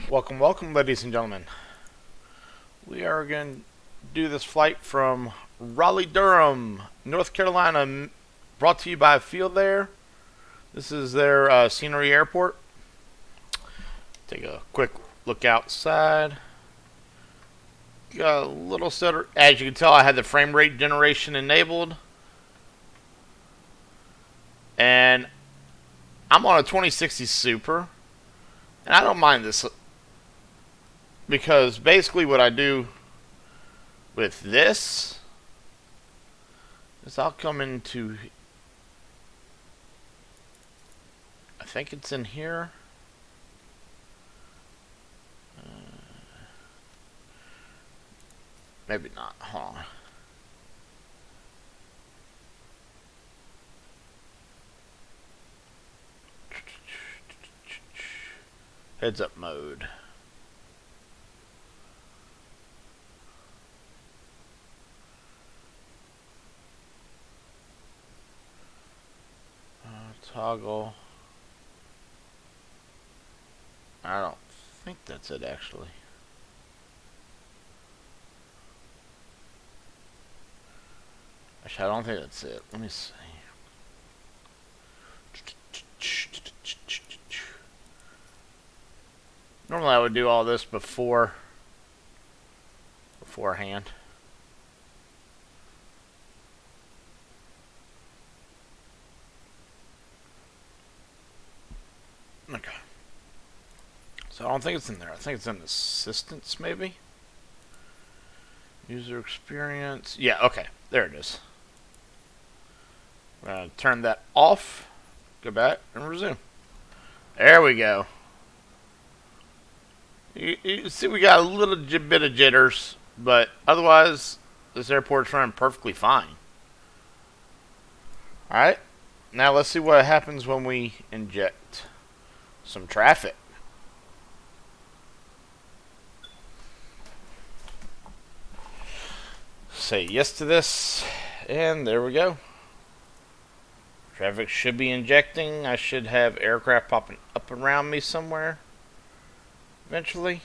Welcome, welcome, ladies and gentlemen. We are going to do this flight from Raleigh, Durham, North Carolina, brought to you by Field Air. This is their scenery airport. Take a quick look outside. Got a little stutter. As you can tell, I had the frame rate generation enabled. And I'm on a 2060 Super. And I don't mind this because basically what I do with this is I'll come into, I think it's in here. Maybe not. Hold on. Heads up mode. Toggle. I don't think that's it actually. Actually, I don't think that's it. Let me see. Normally I would do all this beforehand. Okay. So I don't think it's in there. I think it's in assistance maybe. User experience. Yeah, okay. There it is. I'm going to turn that off. Go back and resume. There we go. You see we got a little bit of jitters, but otherwise this airport's running perfectly fine. Alright, now let's see what happens when we inject some traffic. Say yes to this, and there we go. Traffic should be injecting. I should have aircraft popping up around me somewhere eventually.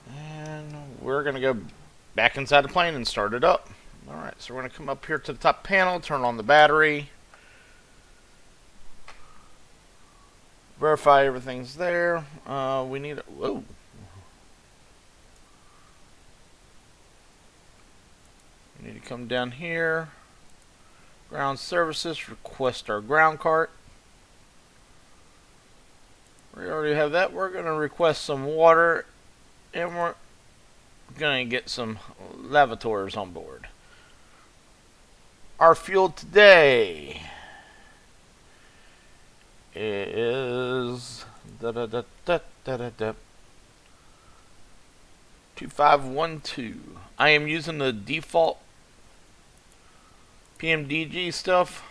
And we're going to go back inside the plane and start it up. Alright, so we're going to come up here to the top panel, turn on the battery. Verify everything's there. We need... Whoa. We need to come down here. Ground services, request our ground cart. We already have that. We're going to request some water, and we're going to get some lavatories on board. Our fuel today is 2512. I am using the default PMDG stuff.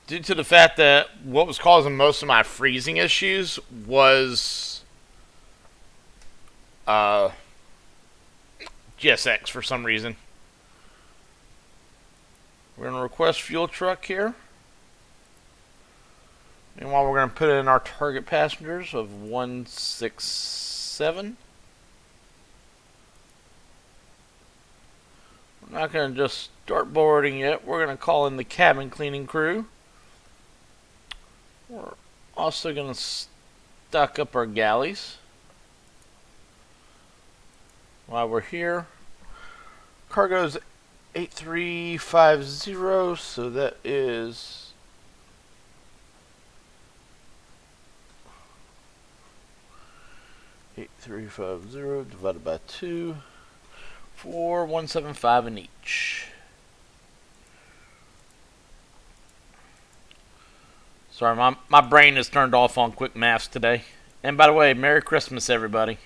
Due to the fact that what was causing most of my freezing issues was GSX for some reason. We're going to request fuel truck here. Meanwhile, we're going to put in our target passengers of 167. We're not going to just start boarding yet. We're going to call in the cabin cleaning crew. We're also going to stock up our galleys while we're here. Cargo's 8350, so that is 8350 divided by 2 for 175 in each. Sorry, my brain is turned off on quick maths today. And by the way, Merry Christmas, everybody.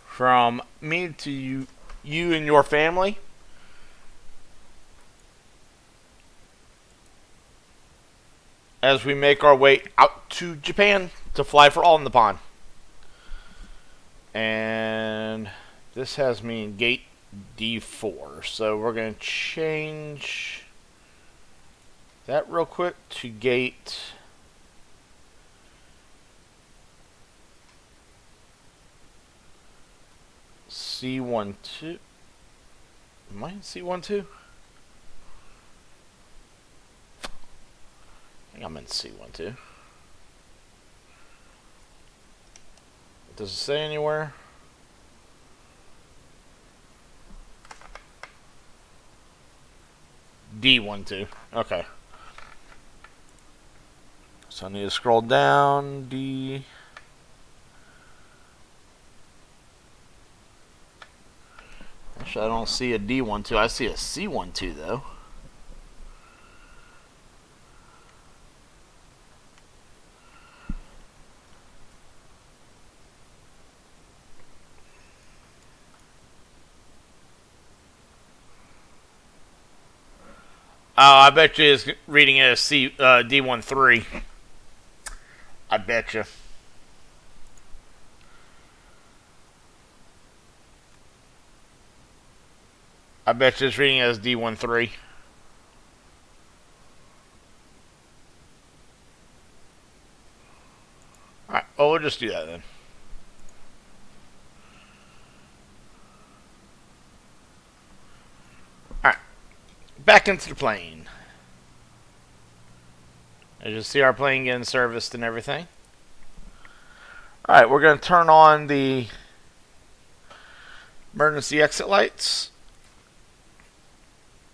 From me to you and your family. As we make our way out to Japan to fly for All in the Pond. And this has me in gate D4. So we're going to change that real quick to gate C12. Am I in C12? I think I'm in C12. Does it say anywhere? D12. Okay. So I need to scroll down. D. Actually, I don't see a D12. I see a C12 though. Oh, I bet you it's reading it as D13. I bet you. I bet you it's reading it as D13. Alright, well, we'll just do that then. Alright, back into the plane. As you see, our plane getting serviced and everything. Alright, we're going to turn on the emergency exit lights.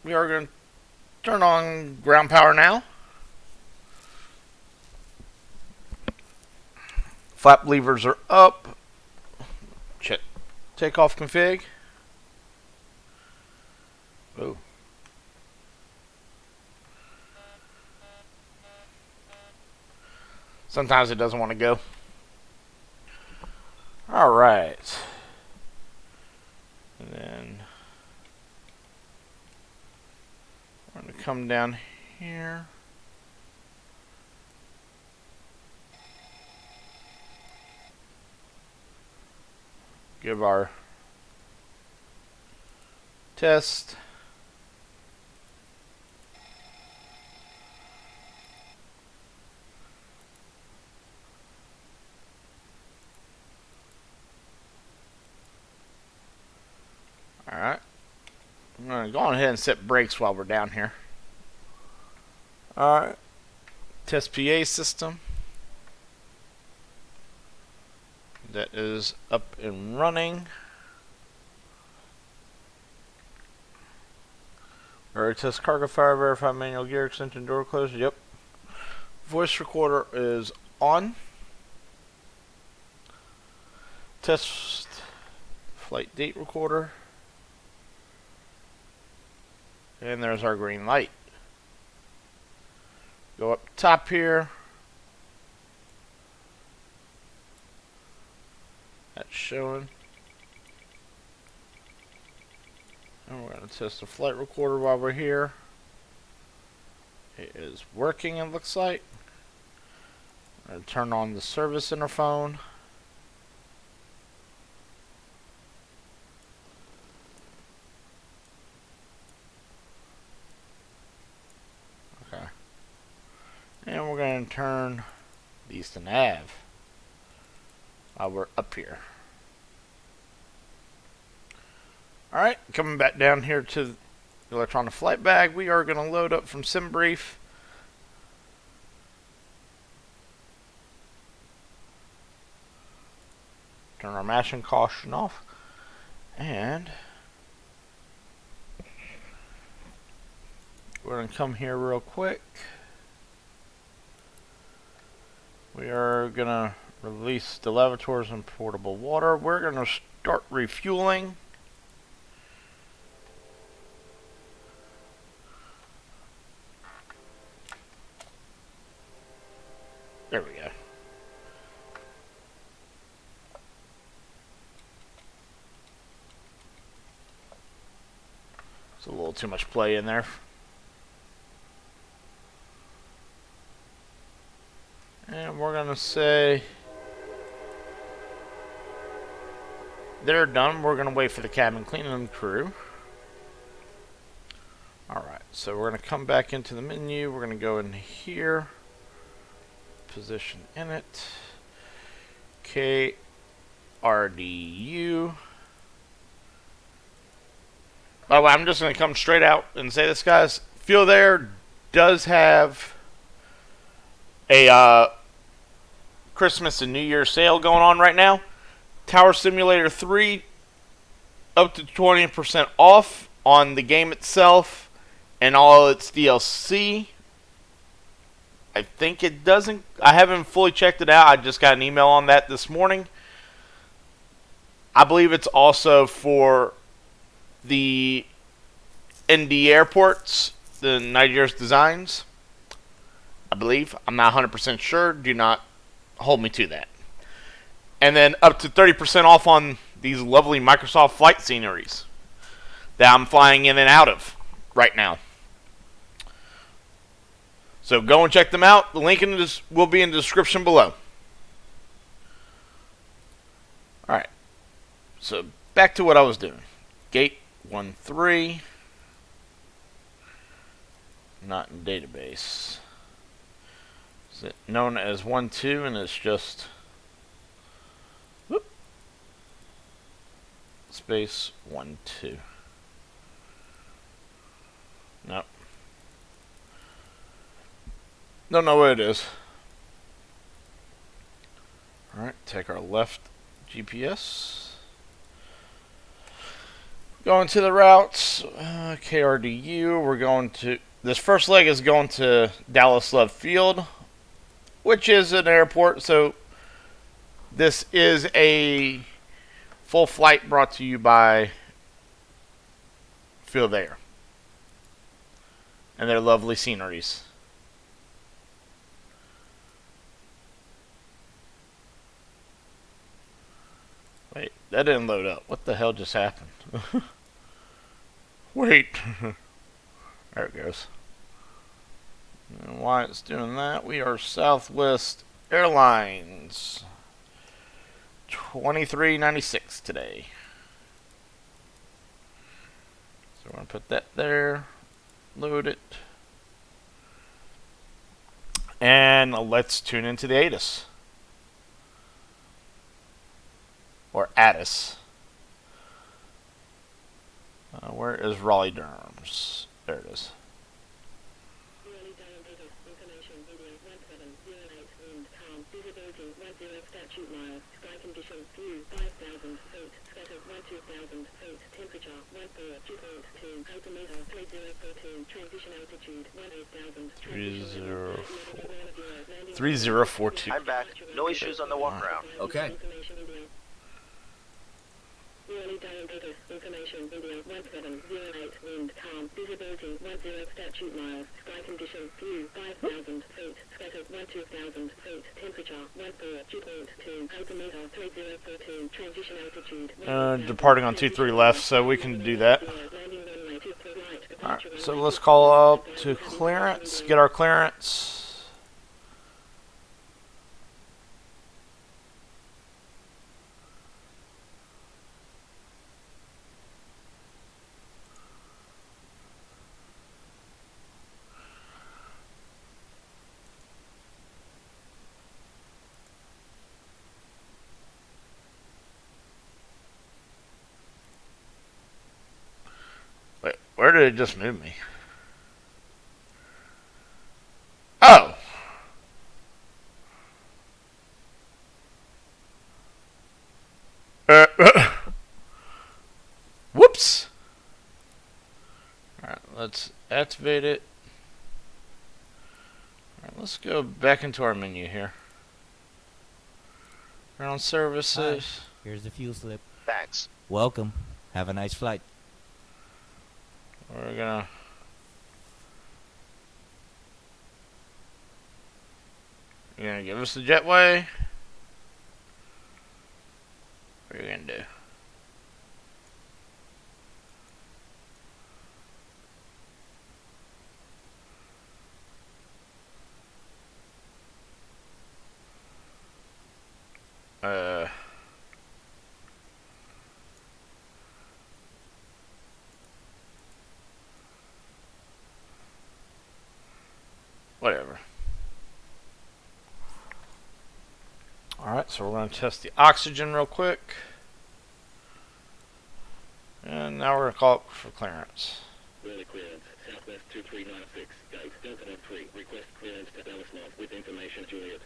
We are going to turn on ground power now. Flap levers are up. Check takeoff config. Oh. Sometimes it doesn't want to go. Alright. And then we're going to come down here. Give our test. Alright. I'm going to go on ahead and set brakes while we're down here. Alright. Test PA system. That is up and running. Alright, test cargo fire, verify manual gear extension door closed. Yep. Voice recorder is on. Test flight date recorder. And there's our green light. Go up top here. That's showing. And we're going to test the flight recorder while we're here. It is working, it looks like. I'm going to turn on the service interphone. Okay. And we're going to turn these to nav while we're up here. Alright, coming back down here to the electronic flight bag, we are going to load up from SimBrief. Turn our mashing caution off. And we're going to come here real quick. We are going to release the levators and portable water. We're going to start refueling. There we go. It's a little too much play in there. And we're going to say they're done, we're going to wait for the cabin cleaning crew. Alright, so we're going to come back into the menu. We're going to go in here. Position in it. KRDU. By the way, I'm just going to come straight out and say this, guys. Feel There does have a Christmas and New Year sale going on right now. Tower Simulator 3 up to 20% off on the game itself and all its DLC. I think it doesn't. I haven't fully checked it out. I just got an email on that this morning. I believe it's also for the ND airports, the Nigeria's designs. I believe. I'm not 100% sure. Do not hold me to that. And then up to 30% off on these lovely Microsoft flight sceneries that I'm flying in and out of right now. So go and check them out. The link will be in the description below. Alright. So back to what I was doing. Gate 1-3. Not in database. Is it known as 1-2 and it's just whoop, space 1-2. Nope. Don't know what it is. Alright, take our left GPS. Going to the routes. KRDU. We're going to. This first leg is going to Dallas Love Field, which is an airport. So this is a full flight brought to you by Feel There and their lovely sceneries. Wait, that didn't load up. What the hell just happened? Wait. There it goes. And why it's doing that, we are Southwest Airlines 2396 today. So we're going to put that there. Load it. And let's tune into the ATIS. Or ATIS. Where is Raleigh Durham's? There it is. Transition altitude 3042. I'm back. No issues on the walk around. Okay. Information video 1708 wind calm visibility 10 statute miles sky condition view 5000 feet scattered 2000 feet temperature 14.2 altimeter 3042 transition altitude departing on 23 left, so we can do that. Alright, so let's call up to clearance, get our clearance. Wait, where did it just move me? Oh! Whoops! Alright, let's activate it. Alright, let's go back into our menu here. Ground services. Hi. Here's the fuel slip. Thanks. Welcome. Have a nice flight. We're gonna You're gonna give us the jetway? What are you gonna do? Whatever. Alright, so we're going to test the oxygen real quick. And now we're going to call it for clearance. Early clearance, Southwest 2396, gate Delta 3, request clearance to Dallas North with information Juliet.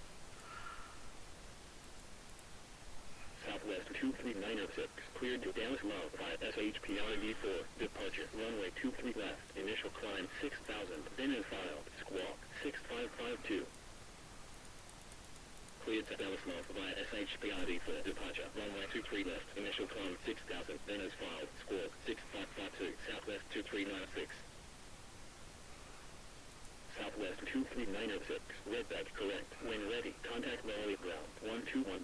Southwest 23906, cleared to Dallas North via SHPRV 4, departure, runway 23 left, initial climb 6000, then in file, squawk 6552. Cleared to Dallas North via SHPRV 4, departure, runway 23 left, initial climb 6000, then as filed, squawk 6552, Southwest 2396. Southwest 23906, redback correct, when ready, contact Raleigh ground, 121.9.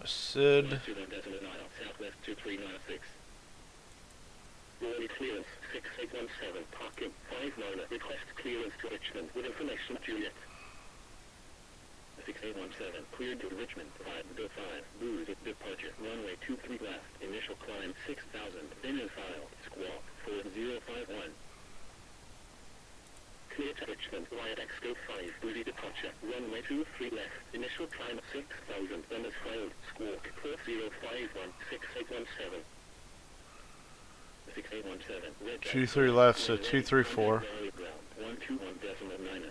Sid. Southwest 2396. Early clearance 6817, parking 59, request clearance to Richmond with information Juliet. 6817, cleared to Richmond, 5-5, Booze, departure, runway 23 left, initial climb 6000, then in file, squawk 4051. Clear to Richmond, via Exco 5, Boozy departure, runway 23 left, initial climb 6000, then as filed, squawk 4051, 6817. 6817, red 23 left, so 234. 121.9.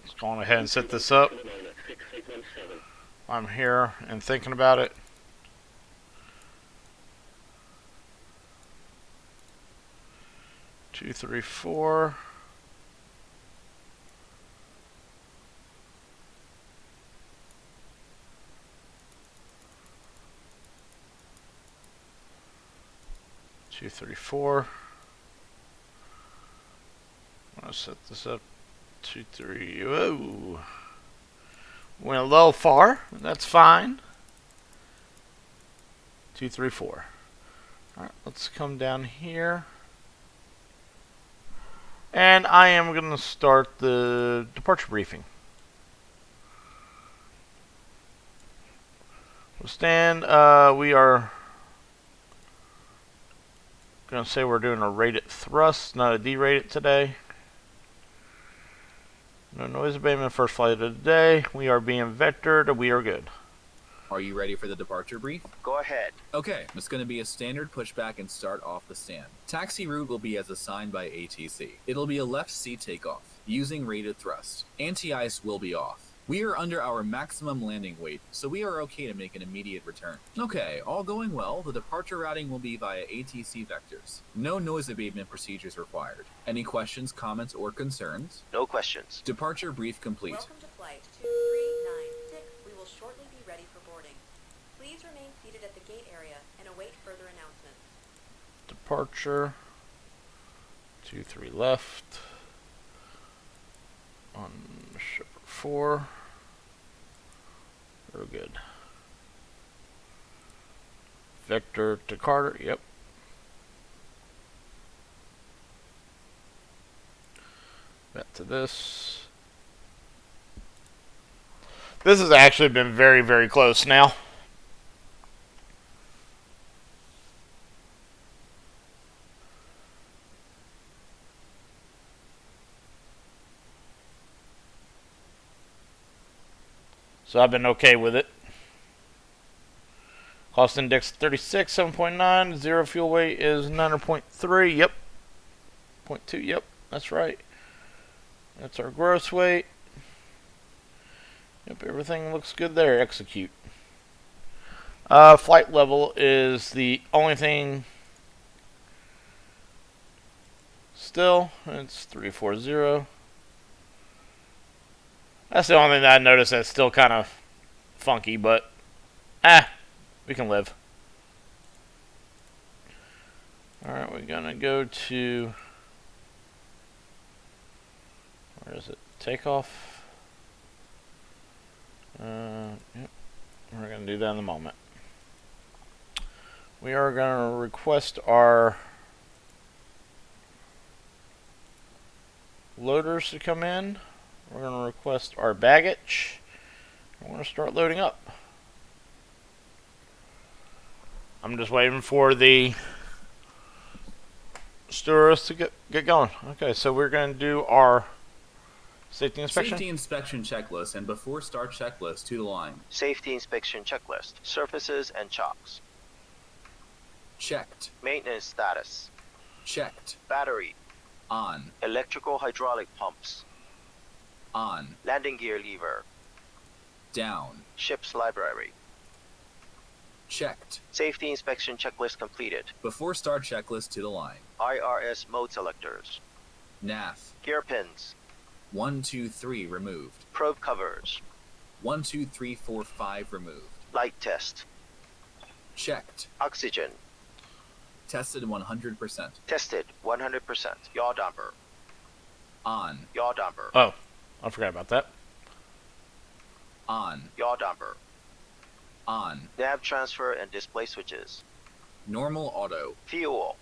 Let's go on ahead and set this up. I'm here and thinking about it. Two, three, four. Two, three, four. I'm gonna set this up. 2, 3. Whoa. Went a little far. That's fine. 2, 3, 4. Alright, let's come down here. And I am going to start the departure briefing. We'll stand. We are going to say we're doing a rated thrust, not a derated today. No noise abatement, first flight of the day. We are being vectored. We are good. Are you ready for the departure brief? Go ahead. Okay, it's going to be a standard pushback and start off the stand. Taxi route will be as assigned by ATC. It'll be a left C takeoff, using rated thrust. Anti-ice will be off. We are under our maximum landing weight, so we are okay to make an immediate return. Okay, all going well, the departure routing will be via ATC vectors. No noise abatement procedures required. Any questions, comments, or concerns? No questions. Departure brief complete. Welcome to flight 2396. We will shortly be ready for boarding. Please remain seated at the gate area and await further announcements. Departure. 2, 3 left. On shipper 4. We're good. Vector to Carter. Yep. Back to this. This has actually been very, very close now. So I've been okay with it. Cost index 36, 7.9. Zero fuel weight is 9.3. Yep. 0.2. Yep. That's right. That's our gross weight. Yep. Everything looks good there. Execute. Flight level is the only thing still. It's 340. That's the only thing that I noticed that's still kind of funky, but we can live. Alright, we're gonna go to, where is it? Takeoff. Yep. We're gonna do that in a moment. We are gonna request our loaders to come in. We're going to request our baggage. We're going to start loading up. I'm just waiting for the Stewardess to get going. Okay, so we're going to do our safety inspection. Safety inspection checklist and before start checklist to the line. Safety inspection checklist. Surfaces and chocks. Checked. Maintenance status. Checked. Battery. On. Electrical hydraulic pumps. On. Landing gear lever. Down. Ship's library. Checked. Safety inspection checklist completed. Before start checklist to the line. IRS mode selectors. NAF. Gear pins. 1, 2, 3 removed. Probe covers. 1, 2, 3, 4, 5 removed. Light test. Checked. Oxygen. Tested 100%. Tested 100%. Yaw damper. On. Yaw damper. Oh, I forgot about that. On. Yaw damper. On. Nav transfer and display switches. Normal auto. Fuel.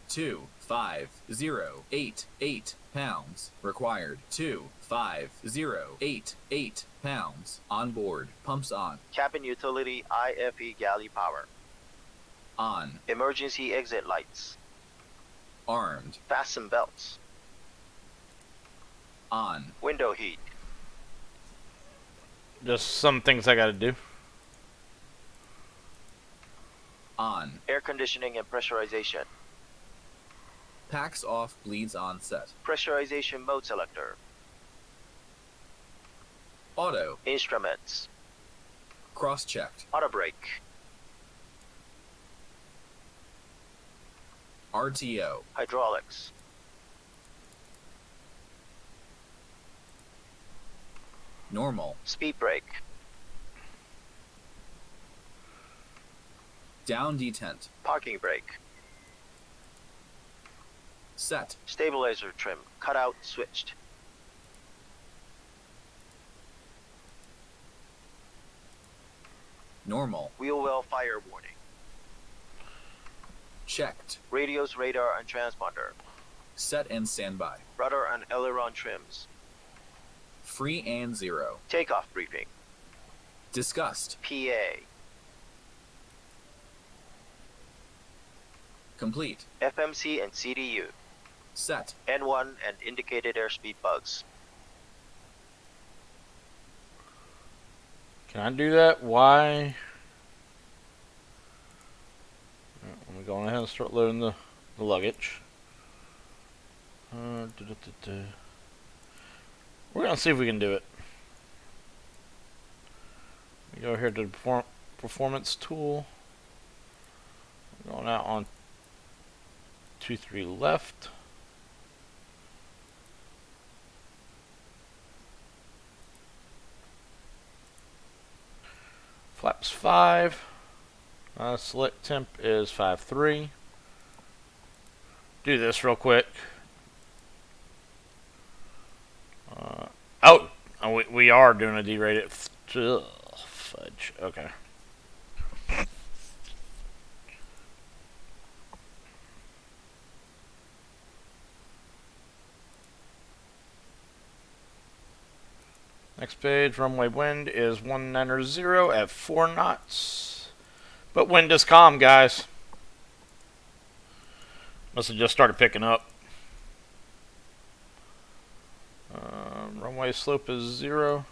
2, 5, 0, 8, 8 pounds. Required. 2, 5, 0, 8, 8 pounds. On board. Pumps on. Cabin utility IFE galley power. On. Emergency exit lights. Armed. Fasten belts. On. Window heat. Just some things I got to do. On. Air conditioning and pressurization. Packs off, bleeds on set. Pressurization mode selector. Auto. Instruments. Cross-checked. Auto brake. RTO. Hydraulics. Normal. Speed brake. Down detent. Parking brake. Set. Stabilizer trim. Cut out, switched. Normal. Wheel well fire warning. Checked. Radios, radar, and transponder. Set and standby. Rudder and aileron trims. Free and 0. Takeoff briefing. Discussed. PA. Complete. FMC and CDU. Set. N1 and indicated airspeed bugs. Can I do that? Why? Let me go on ahead and start loading the luggage. We're going to see if we can do it. We go here to the performance tool. We're going out on 2-3 left. Flaps 5. Select temp is 5.3. Do this real quick. We are doing a derated. Ugh, fudge. Okay. Next page, runway wind is 190 at 4 knots. But wind is calm, guys. Must have just started picking up. Runway slope is 0.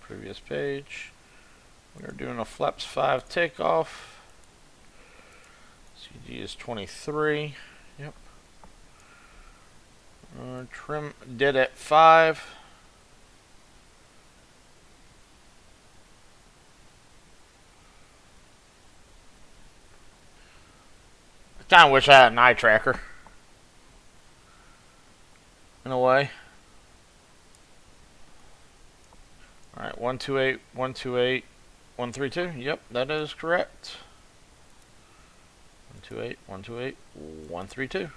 Previous page. We are doing a flaps 5 takeoff. CG is 23. Yep. Trim dead at 5. I kind of wish I had an eye tracker. In a way. Alright, 128, 128, 132. Yep, that is correct. 128, 128, 132.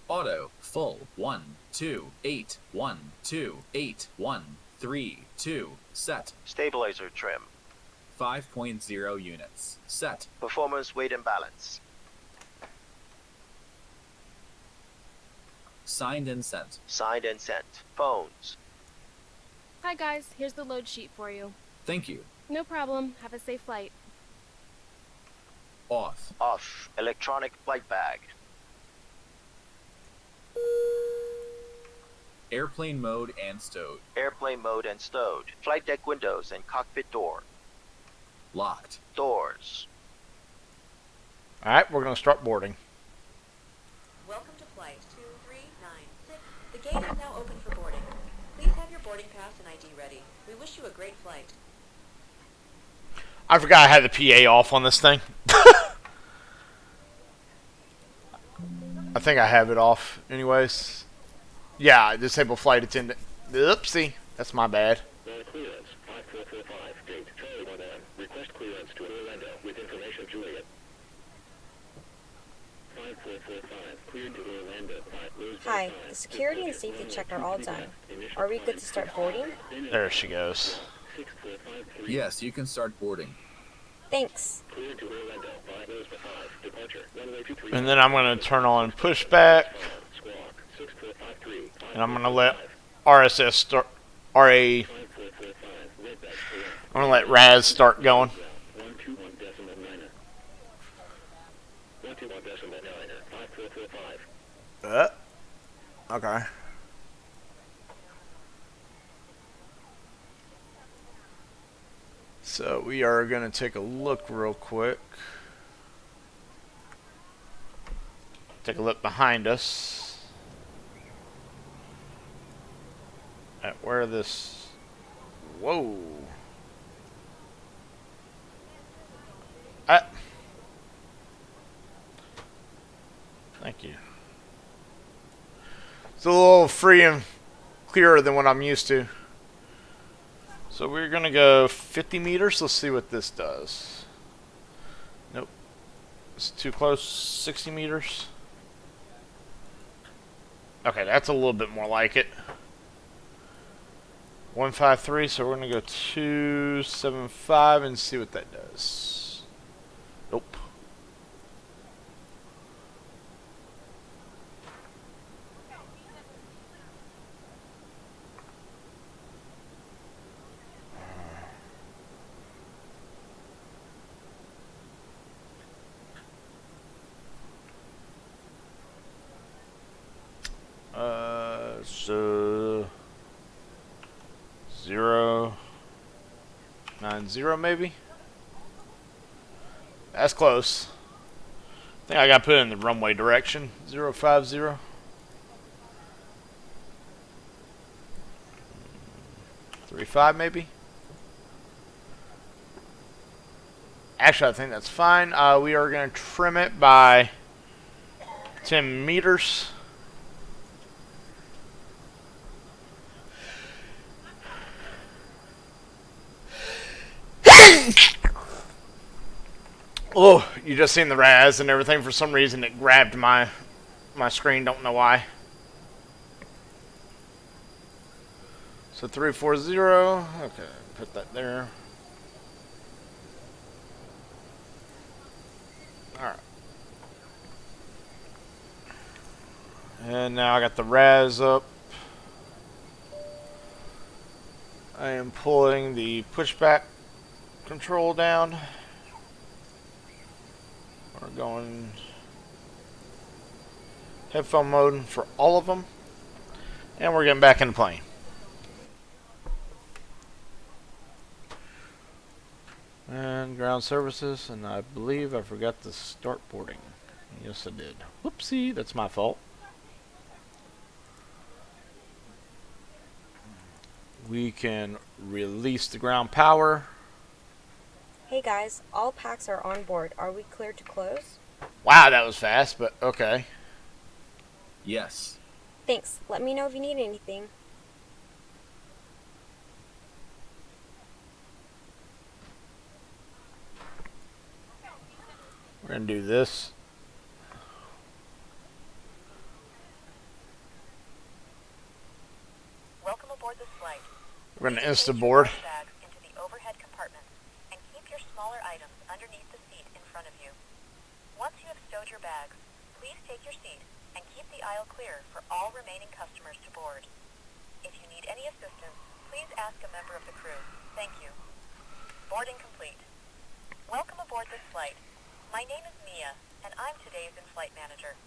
Auto. Full. 1, 2, 8, 1, 2, 8, 1, 3, 2. Set. Stabilizer trim. 5.0 units. Set. Performance weight and balance. Signed and sent. Signed and sent. Phones. Hi guys, here's the load sheet for you. Thank you. No problem. Have a safe flight. Off. Off. Electronic flight bag. Airplane mode and stowed. Airplane mode and stowed. Flight deck windows and cockpit door. Locked. Doors. Alright, we're going to start boarding. Welcome to flight 2396. The gate is now open for boarding. Please have your boarding pass and ID ready. We wish you a great flight. I forgot I had the PA off on this thing. I think I have it off anyways. Yeah, disable flight attendant. Oopsie. That's my bad. Non-clearance, 5445, date, Charlie 1M. Request clearance to Orlando with information Juliet. 5445, cleared to Orlando. Hi, the security and safety check are all done. Are we good to start boarding? There she goes. Yes, you can start boarding. Thanks. Cleared to Orlando, 5 minutes for 5, departure, runway 23. And then I'm going to turn on pushback. Squawk, 6453, And I'm going to let RSS start. RA. 5445, red badge correct. I'm going to let Raz start going. 121 decimal minor. 121 decimal minor, 5445. Okay. So we are going to take a look real quick. Take a look behind us at where this... Whoa. Thank you. It's a little free and clearer than what I'm used to. So we're going to go 50 meters. Let's see what this does. Nope. It's too close. 60 meters. Okay, that's a little bit more like it. 153, so we're going to go 275 and see what that does. Nope. So 090 maybe. That's close. I think I got to put it in the runway direction. 050. .35 maybe. Actually, I think that's fine. We are going to trim it by 10 meters. Oh, you just seen the Raz and everything. For some reason, it grabbed my screen. Don't know why. So 340. Okay, put that there. All right. And now I got the Raz up. I am pulling the pushback control down. We're going headphone mode for all of them. And we're getting back in the plane. And ground services, and I believe I forgot to start boarding. Yes, I did. Whoopsie, that's my fault. We can release the ground power. Hey guys, all packs are on board. Are we clear to close? Wow, that was fast, but okay. Yes. Thanks. Let me know if you need anything. We're going to do this. Welcome aboard this flight. We're going to Please insta place your board. body bags into the overhead compartments and keep your smaller items underneath the seat in front of you. Once you have stowed your bags, please take your seat and keep the aisle clear for all remaining customers to board. If you need any assistance, please ask Boarding complete. Welcome aboard this flight. My name is Mia, and I'm today's in-flight manager.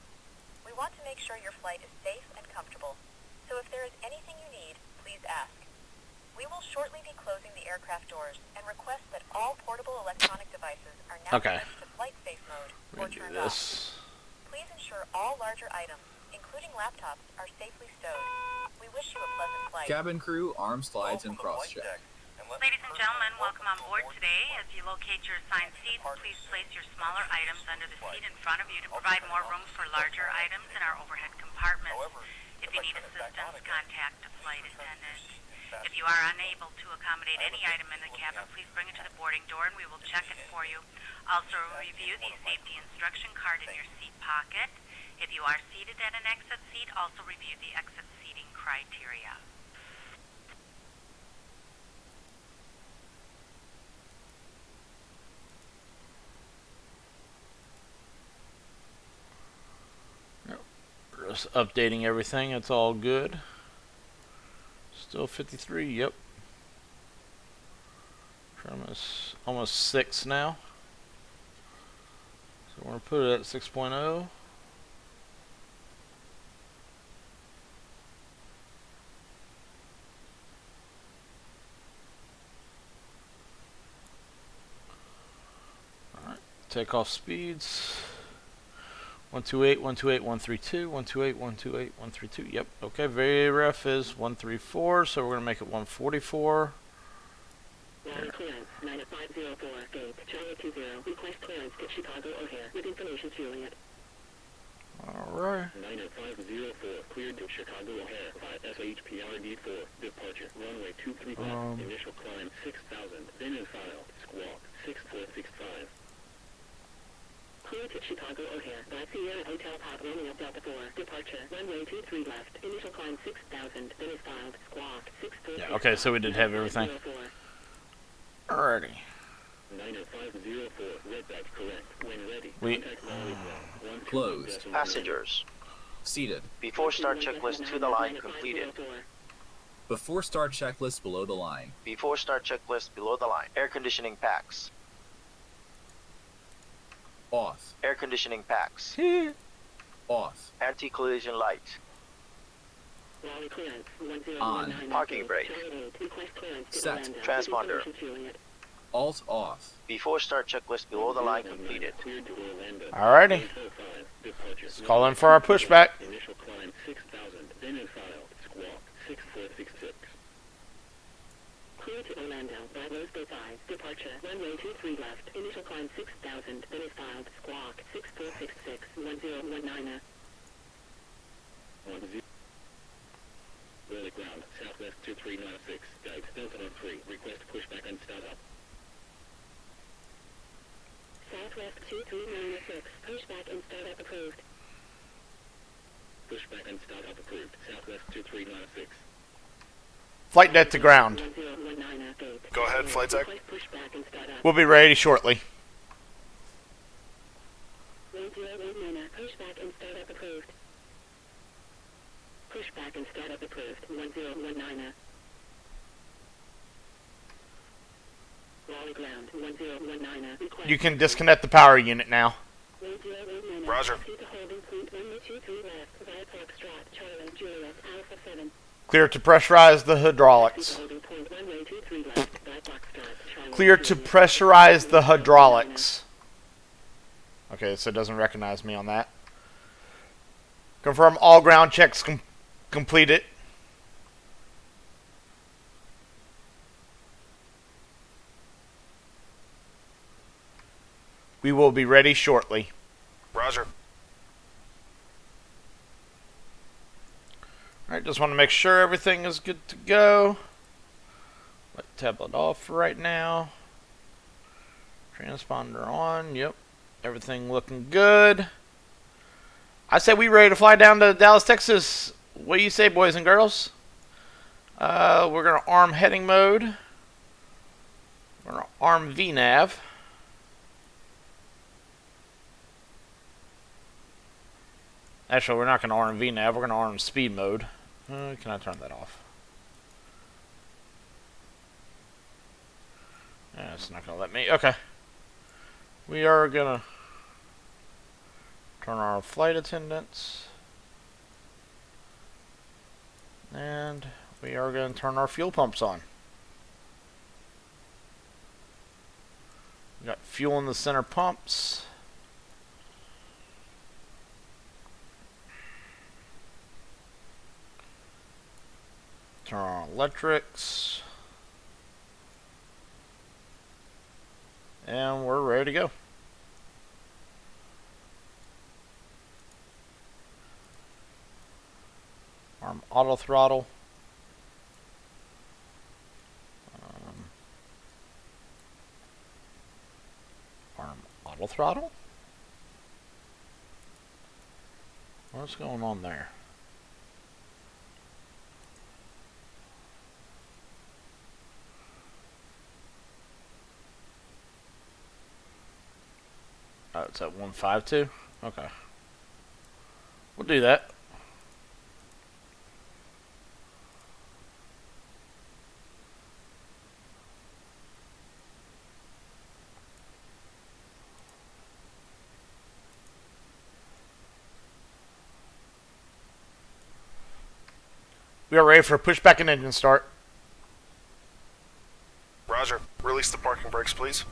We want to make sure your flight is safe and comfortable, so if there is anything you need, please ask. We will shortly be closing the aircraft doors and request that all portable electronic devices are now Okay. switched to flight safe mode We're or gonna do turned off. this. Please ensure all larger items, including laptops, are safely stowed. We wish you a pleasant flight. Cabin crew, arm slides, and cross-check. Ladies and gentlemen, welcome on board today. As you locate your assigned seats, please place your smaller items under the seat in front of you to provide more room for larger items in our overhead compartments. If you need assistance, contact a flight attendant. If you are unable to accommodate any item in the cabin, please bring it to the boarding door and we will check it for you. Also, review the safety instruction card in your seat pocket. If you are seated at an exit seat, also review the exit seating criteria. Just updating everything. It's all good. Still 53. Yep. Almost 6 now. So we're going to put it at 6.0. Alright. Takeoff speeds. 128, 128, 132, 128, 128, 132. Yep. Okay. VREF is 134, so we're going to make it 144. Runway clearance, 9504, gate, Charlie 20, request clearance to Chicago O'Hare, with information fueling it. Alright. 90504, cleared to Chicago O'Hare by SHPRD4, departure, runway 23 left, initial climb 6,000, then in file, squawk 6465. Clear to Chicago O'Hare by Sierra Hotel Pop Romeo Delta 4, departure, runway 23 left, initial climb 6,000, then is filed, squawk 6465. Yeah, okay, so we did have everything. Alrighty. 90504, redback correct. When ready, We contact Wally Closed. Passengers. Seated. Before start checklist to the line completed. Before start checklist below the line. Before start checklist below the line. Air conditioning packs. Off. Air conditioning packs. Off. Anti-collision light. On. Parking brake. Set. Transponder. Alt off. Before start checklist below the line completed. Alrighty. Let's call in for our pushback. Initial climb 6,000, then in file, squawk 6466. Clear to Orlando by Rosebud 5, departure, runway 23 left, initial climb 6,000, then is filed, squawk 6466, 1019. 10. Early ground, southwest 2396, guide Delta 3, request pushback and startup. Southwest 2396, pushback and startup approved. Pushback and startup approved, southwest 2396. Flight deck to ground. 1019, gate. Go ahead, flight deck. Request pushback and startup. We'll be ready shortly. 1019, pushback and startup approved. Pushback and startup approved, 1019. Raleigh ground, 1019. Request You can disconnect the power unit now. Roger. Proceed to holding point 123 left, via Foxtrot, Charlie, Juliet, Alpha 7. Clear to pressurize the Proceed hydraulics. to holding point 123 left, via Foxtrot, Charlie, Clear to Juliet, pressurize the hydraulics. Okay, so it doesn't recognize me on that. Confirm all ground checks completed. We will be ready shortly. Roger. Alright, just want to make sure everything is good to go. Let tablet off for right now. Transponder on. Yep. Everything looking good. I say we ready to fly down to Dallas, Texas. What do you say, boys and girls? We're going to arm heading mode. We're going to arm VNAV. Actually, we're not going to arm VNAV. We're going to arm speed mode. Can I turn that off? Yeah, it's not gonna let me. Okay. We are gonna turn on our flight attendants. And we are gonna turn our fuel pumps on. We got fuel in the center pumps. Turn on electrics. And we're ready to go. Arm auto throttle. Arm auto throttle? What's going on there? Oh, it's at 152? Okay. We'll do that. We are ready for a pushback and engine start. Roger. Release the parking brakes, please.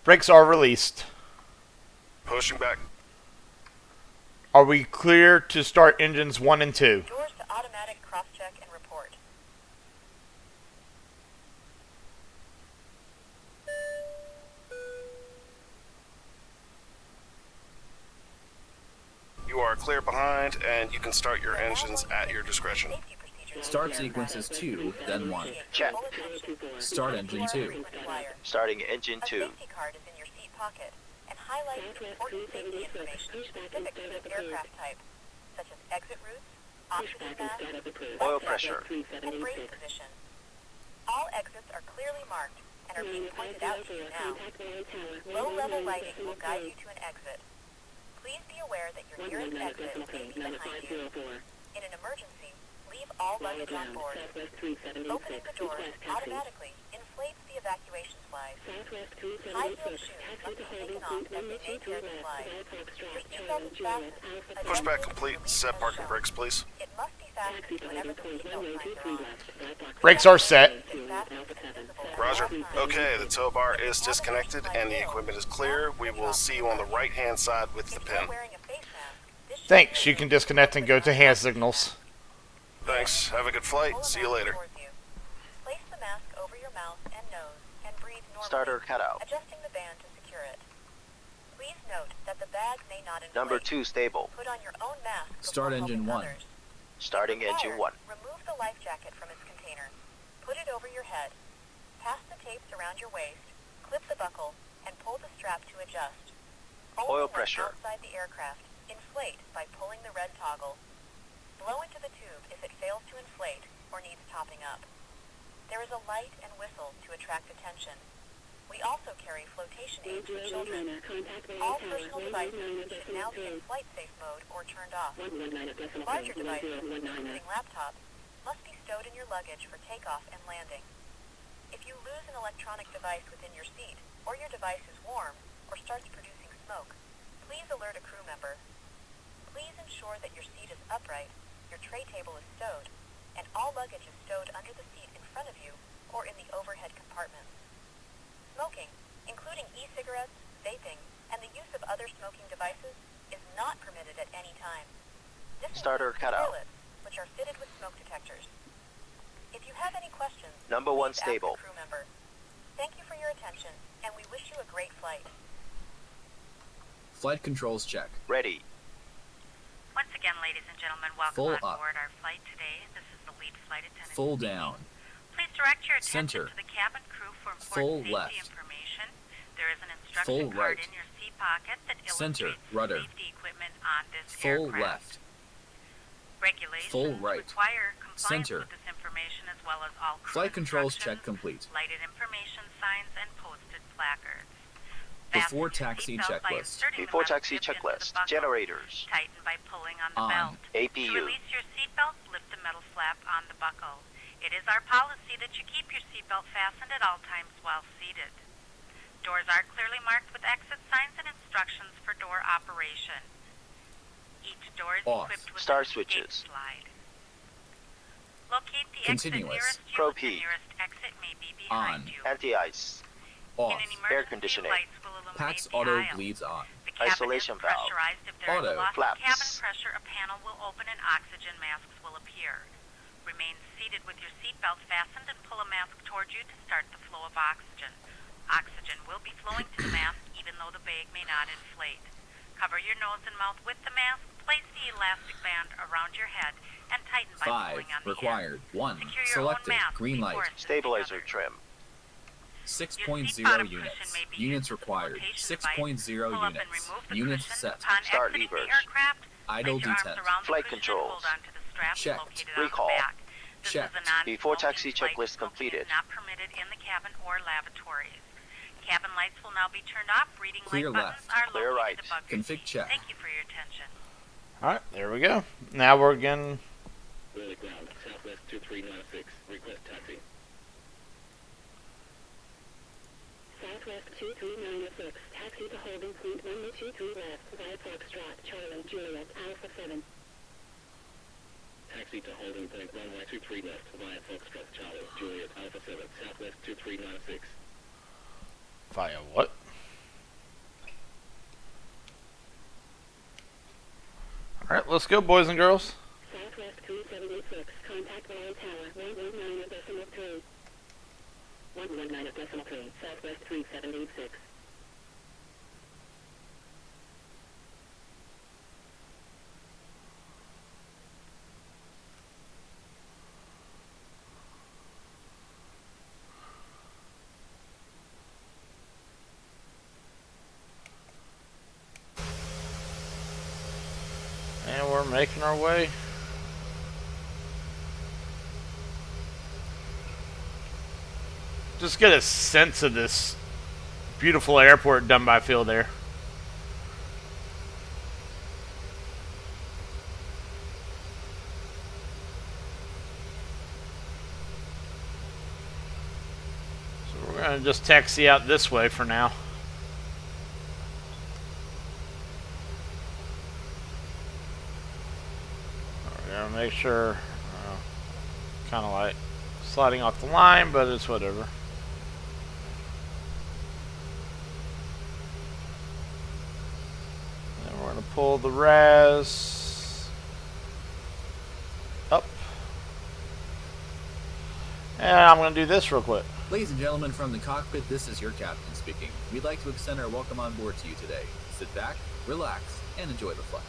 Brakes are released. Pushing back. Are we clear to start engines 1 and 2? Doors to automatic cross-check and report. You are clear behind, and you can start your engines at your discretion. Start sequence is 2, then 1. Check. Start engine 2. Starting engine A 2. safety card is in your seat pocket and highlights important safety information specific to this aircraft type, such as exit routes, oxygen mask, Oil pressure. and brake position. All exits are clearly marked and are being pointed out to you now. Low-level lighting will guide you to an exit. Please be aware that your nearest exit may be behind you. In an emergency, leave all luggage on board. Opening the doors automatically inflates the evacuation slide. High-heel shoes must be taken off as they may tear the slide. Your seatbelt is fastened. Pushback complete. Set parking brakes, please. It must be fastened whenever the seatbelt signs are on. Brakes are set. Roger. Okay, the tow bar is disconnected and the equipment is clear. We will see you on the right-hand side with the pin. Thanks. You can disconnect and go to hand signals. Thanks. Have a good flight. See you later. Place the mask over your mouth and nose and breathe normally, Starter cutout. adjusting the band to secure it. Please note that the bag may not inflate. Number 2 stable. Put on your own mask before Start engine helping 1. others. Starting engine 1. Remove the life jacket from its container. Put it over your head. Pass the tapes around your waist, clip the buckle, and pull the strap to adjust. Oil Only when pressure. outside the aircraft, inflate by pulling the red toggle. Blow into the tube if it fails to inflate or needs topping up. There is a light and whistle to attract attention. We also carry flotation aids for children. All personal devices should now be in flight safe mode or turned off. Larger devices, including laptops, must be stowed in your luggage for takeoff and landing. If you lose an electronic device within your seat, or your device is warm, or starts producing smoke, please alert a crew member. Please ensure that your seat is upright, your tray table is stowed, and all luggage is stowed under the seat in front of you or in the overhead compartments. Smoking, including e-cigarettes, vaping, and the use of other smoking devices, is not permitted at any time. This Starter includes cutout. toilets, which are fitted with smoke detectors. If you have any questions, Number 1 please ask stable. the crew member. Thank you for your attention, and we wish you a great flight. Flight controls check. Ready. Once again, ladies and gentlemen, welcome Full on up. board our flight today. This is the lead flight attendant. Full down. Please direct your attention Center. to the cabin crew for Full important safety left. information. There is an instruction Full card right. in your seat pocket that Center, illustrates rudder. safety equipment on this Full aircraft. left. Regulations Full right. require compliance Center. with this information as well as all crew Flight controls check instructions, complete. lighted information signs, and posted flags. placards. Before Fasten your taxi seatbelt by checklist. inserting the Before metal taxi tip into the checklist, buckle. generators. Tighten by pulling on the On. belt. To APU. release your seatbelt, lift the metal flap on the buckle. It is our policy that you keep your seatbelt fastened at all times while seated. Doors are clearly marked with exit signs and instructions for door operation. Each door is Off. equipped with Star an escape switches. slide. Locate the Continuous. exit nearest you. Pro The P. nearest exit may be behind On. you. Anti-ice. Off. In an emergency, Air conditioning. lights will illuminate PAX the auto aisle. bleeds on. The cabin Isolation is valve. pressurized. If there is Auto. a loss Flaps. of cabin pressure, a panel will open and oxygen masks will appear. Remain seated with your seatbelt fastened and pull a mask toward you to start the flow of oxygen. Oxygen will be flowing to the mask even though the bag may not inflate. Cover your nose and mouth with the mask. Place the elastic band around your head and tighten by 5. pulling on the Required. end. 1. Secure your Selected. own mask Green before light. assisting Stabilizer others. trim. 6.0 units. Units required. 6.0 Pull up and units. remove the Units cushion. set. Upon Start exiting levers. the aircraft, Idle place your arms detent. around the Flight cushion and controls. hold onto the straps Checked. located Recall. on the back. This Checked. is a non-smoking Before taxi flight. checklist Smoking completed. is not permitted in the cabin or lavatories. Cabin lights will now be turned off. Reading Clear light buttons left. are Clear located right. above your Config seat. check. Thank you for your attention. Alright, there we go. Now we're again. Early ground, Southwest 2396. Request taxi. Southwest 2396. Taxi to holding point 123 left. Via Foxtrot, Charlie, Juliet, Alpha 7. Taxi to holding point runway 23 left via Foxtrot, Charlie, Juliet, Alpha 7, Southwest 2396. Via what? Alright, let's go, boys and girls. Southwest 3786. Contact Royal Tower 119.3. 119.3. Southwest 3786. And we're making our way. Just get a sense of this beautiful airport done by Phil there. So we're going to just taxi out this way for now. We're going to make sure, kind of like sliding off the line, but it's whatever. And we're going to pull the RAS up. And I'm going to do this real quick. Ladies and gentlemen from the cockpit, this is your captain speaking. We'd like to extend our welcome on board to you today. Sit back, relax, and enjoy the flight.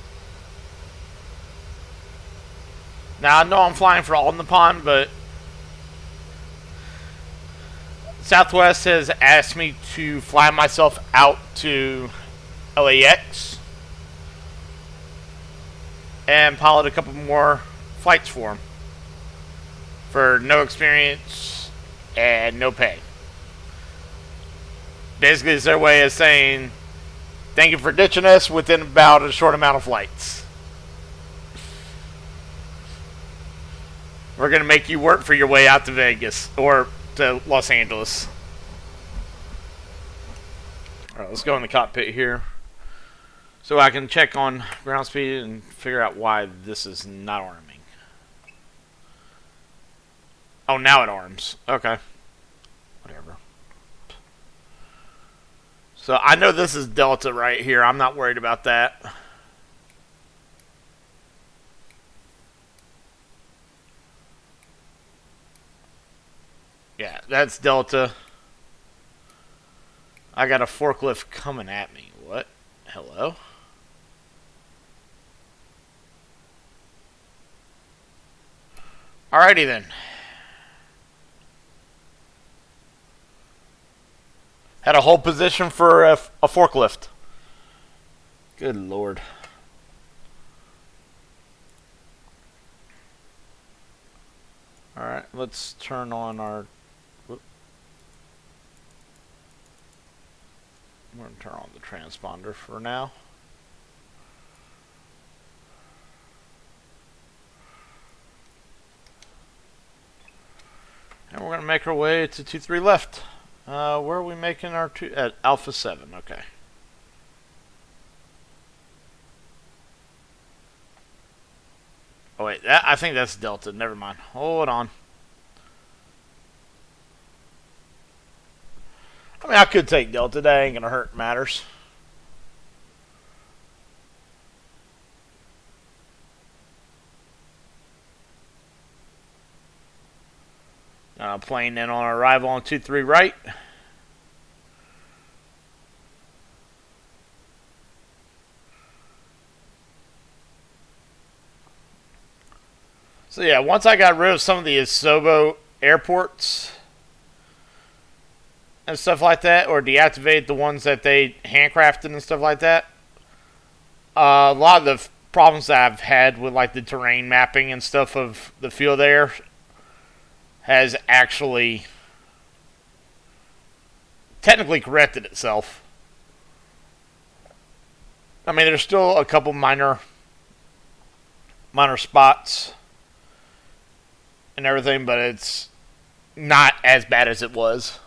Now, I know I'm flying for All in the Pond, but Southwest has asked me to fly myself out to LAX and pilot a couple more flights for them for no experience and no pay. Basically, it's their way of saying thank you for ditching us within about a short amount of flights. We're going to make you work for your way out to Vegas or to Los Angeles. Alright, let's go in the cockpit here so I can check on ground speed and figure out why this is not arming. Oh, now it arms. Okay. Whatever. So I know this is Delta right here. I'm not worried about that. Yeah, that's Delta. I got a forklift coming at me. What? Hello? Alrighty then. Had a whole position for a forklift. Good lord. Alright, let's turn on our... Whoop. I'm going to turn on the transponder for now. And we're going to make our way to 23 left. Where are we making our two? At Alpha 7, okay. Oh wait, I think that's Delta. Never mind. Hold on. I mean, I could take Delta. That ain't gonna hurt matters. Plane in on arrival on 23 right. So yeah, once I got rid of some of the Asobo airports and stuff like that, or deactivate the ones that they handcrafted and stuff like that, a lot of the problems that I've had with like the terrain mapping and stuff of the field there has actually technically corrected itself. I mean, there's still a couple minor spots and everything, but it's not as bad as it was.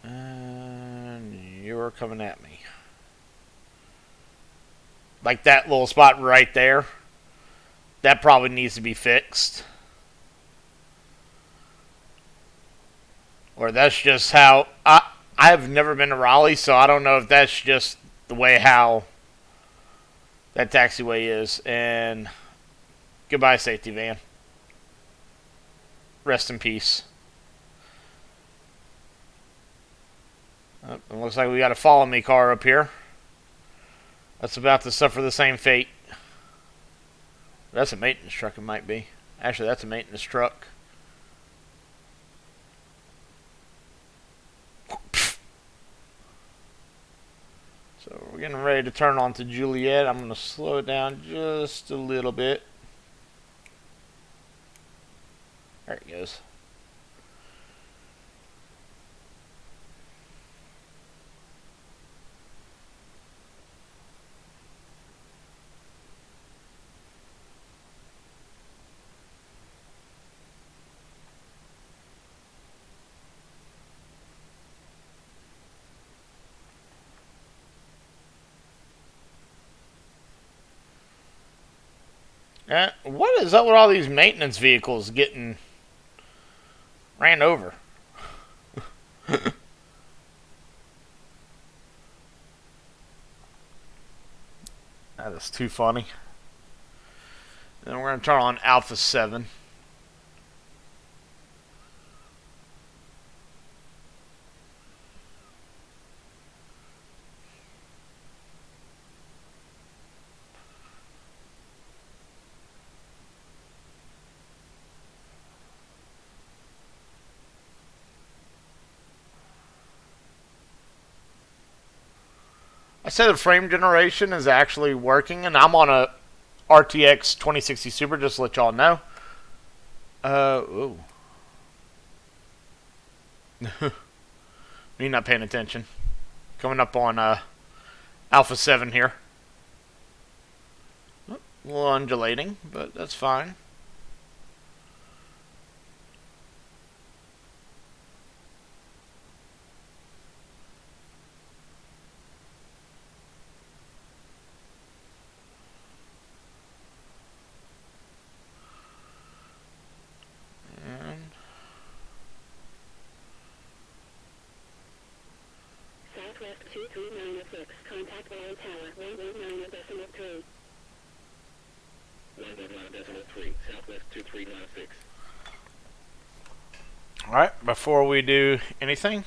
And you're coming at me. Like that little spot right there. That probably needs to be fixed. Or that's just how... I've never been to Raleigh, so I don't know if that's just the way how that taxiway is. And goodbye, safety van. Rest in peace. Oh, it looks like we got a follow me car up here. That's about to suffer the same fate. That's a maintenance truck, it might be. Actually, that's a maintenance truck. So we're getting ready to turn on to Juliet. I'm going to slow it down just a little bit. There it goes. What is up with all these maintenance vehicles getting ran over? That is too funny. Then we're going to turn on Alpha 7. I said the frame generation is actually working, and I'm on a RTX 2060 Super, just to let y'all know. Ooh. You're not paying attention. Coming up on Alpha 7 here. Oh, a little undulating, but that's fine. Southwest 2396, contact Valley Tower, 119.3. 119.3, Southwest 2396. Alright, before we do anything.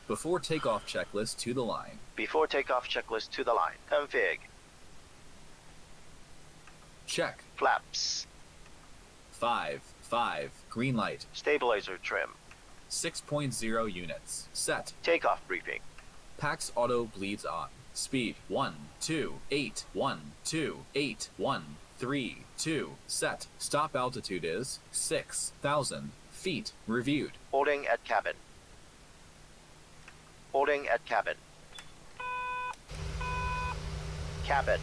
Before takeoff checklist to the line. Before takeoff checklist to the line. Config. Check. Flaps. 5, green light. Stabilizer trim. 6.0 units. Set. Takeoff briefing. Pax auto bleeds on. Speed 128128132. Set. Stop altitude is 6,000 Feet reviewed. Holding at cabin. Holding at cabin. Cabin.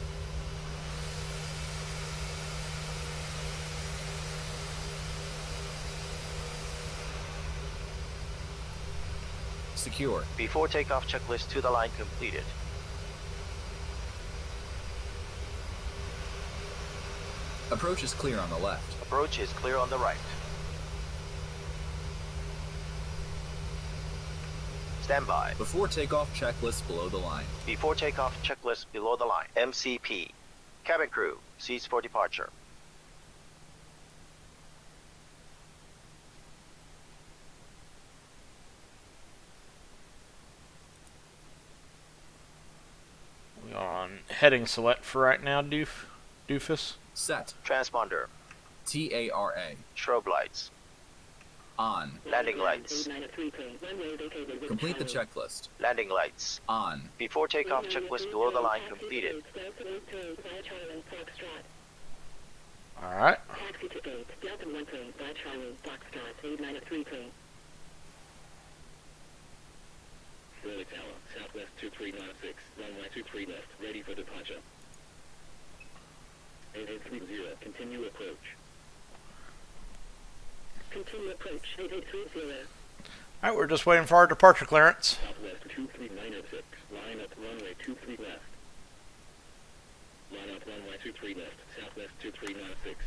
Secure. Before takeoff checklist to the line completed. Approach is clear on the left. Approach is clear on the right. Stand by. Before takeoff checklist below the line. Before takeoff checklist below the line. MCP. Cabin crew, seats for departure. We are on heading select for right now, doofus. Set. Transponder. TARA. Strobe lights. On. Landing lights. Complete the checklist. Landing lights. On. Before takeoff checklist below the line completed. Alright. Taxi to gate, Delta 1 plane, by Charlie, Foxtrot, 893 plane. Lily Tower, Southwest 2396, runway 23 left, ready for departure. 8830, continue approach. Continue approach, 8830. Alright, we're just waiting for our departure clearance. Southwest 23906, line up runway 23 left. Line up runway 23 left, Southwest 2396.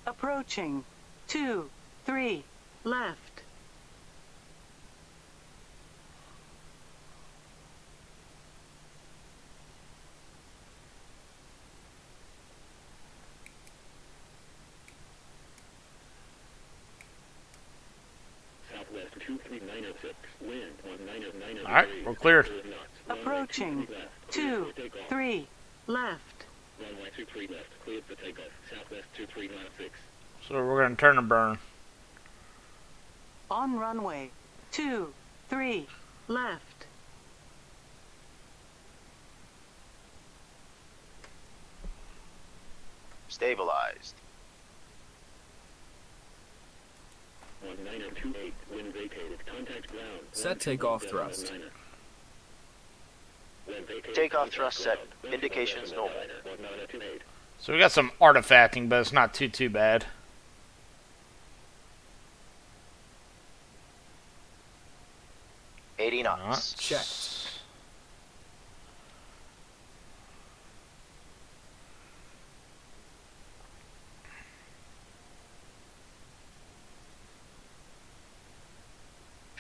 Approaching. 2, 3, left. Southwest 23906, wind 1909. Alright, we're cleared. Approaching. 2, 3, left. Runway 23 left, cleared for takeoff. Southwest 2396. So we're going to turn and burn. On runway. 2, 3, left. Stabilized. 1928, wind vacated, contact ground. Set takeoff thrust. Takeoff thrust set. Indications normal. So we got some artifacting, but it's not too bad. knots. Checked.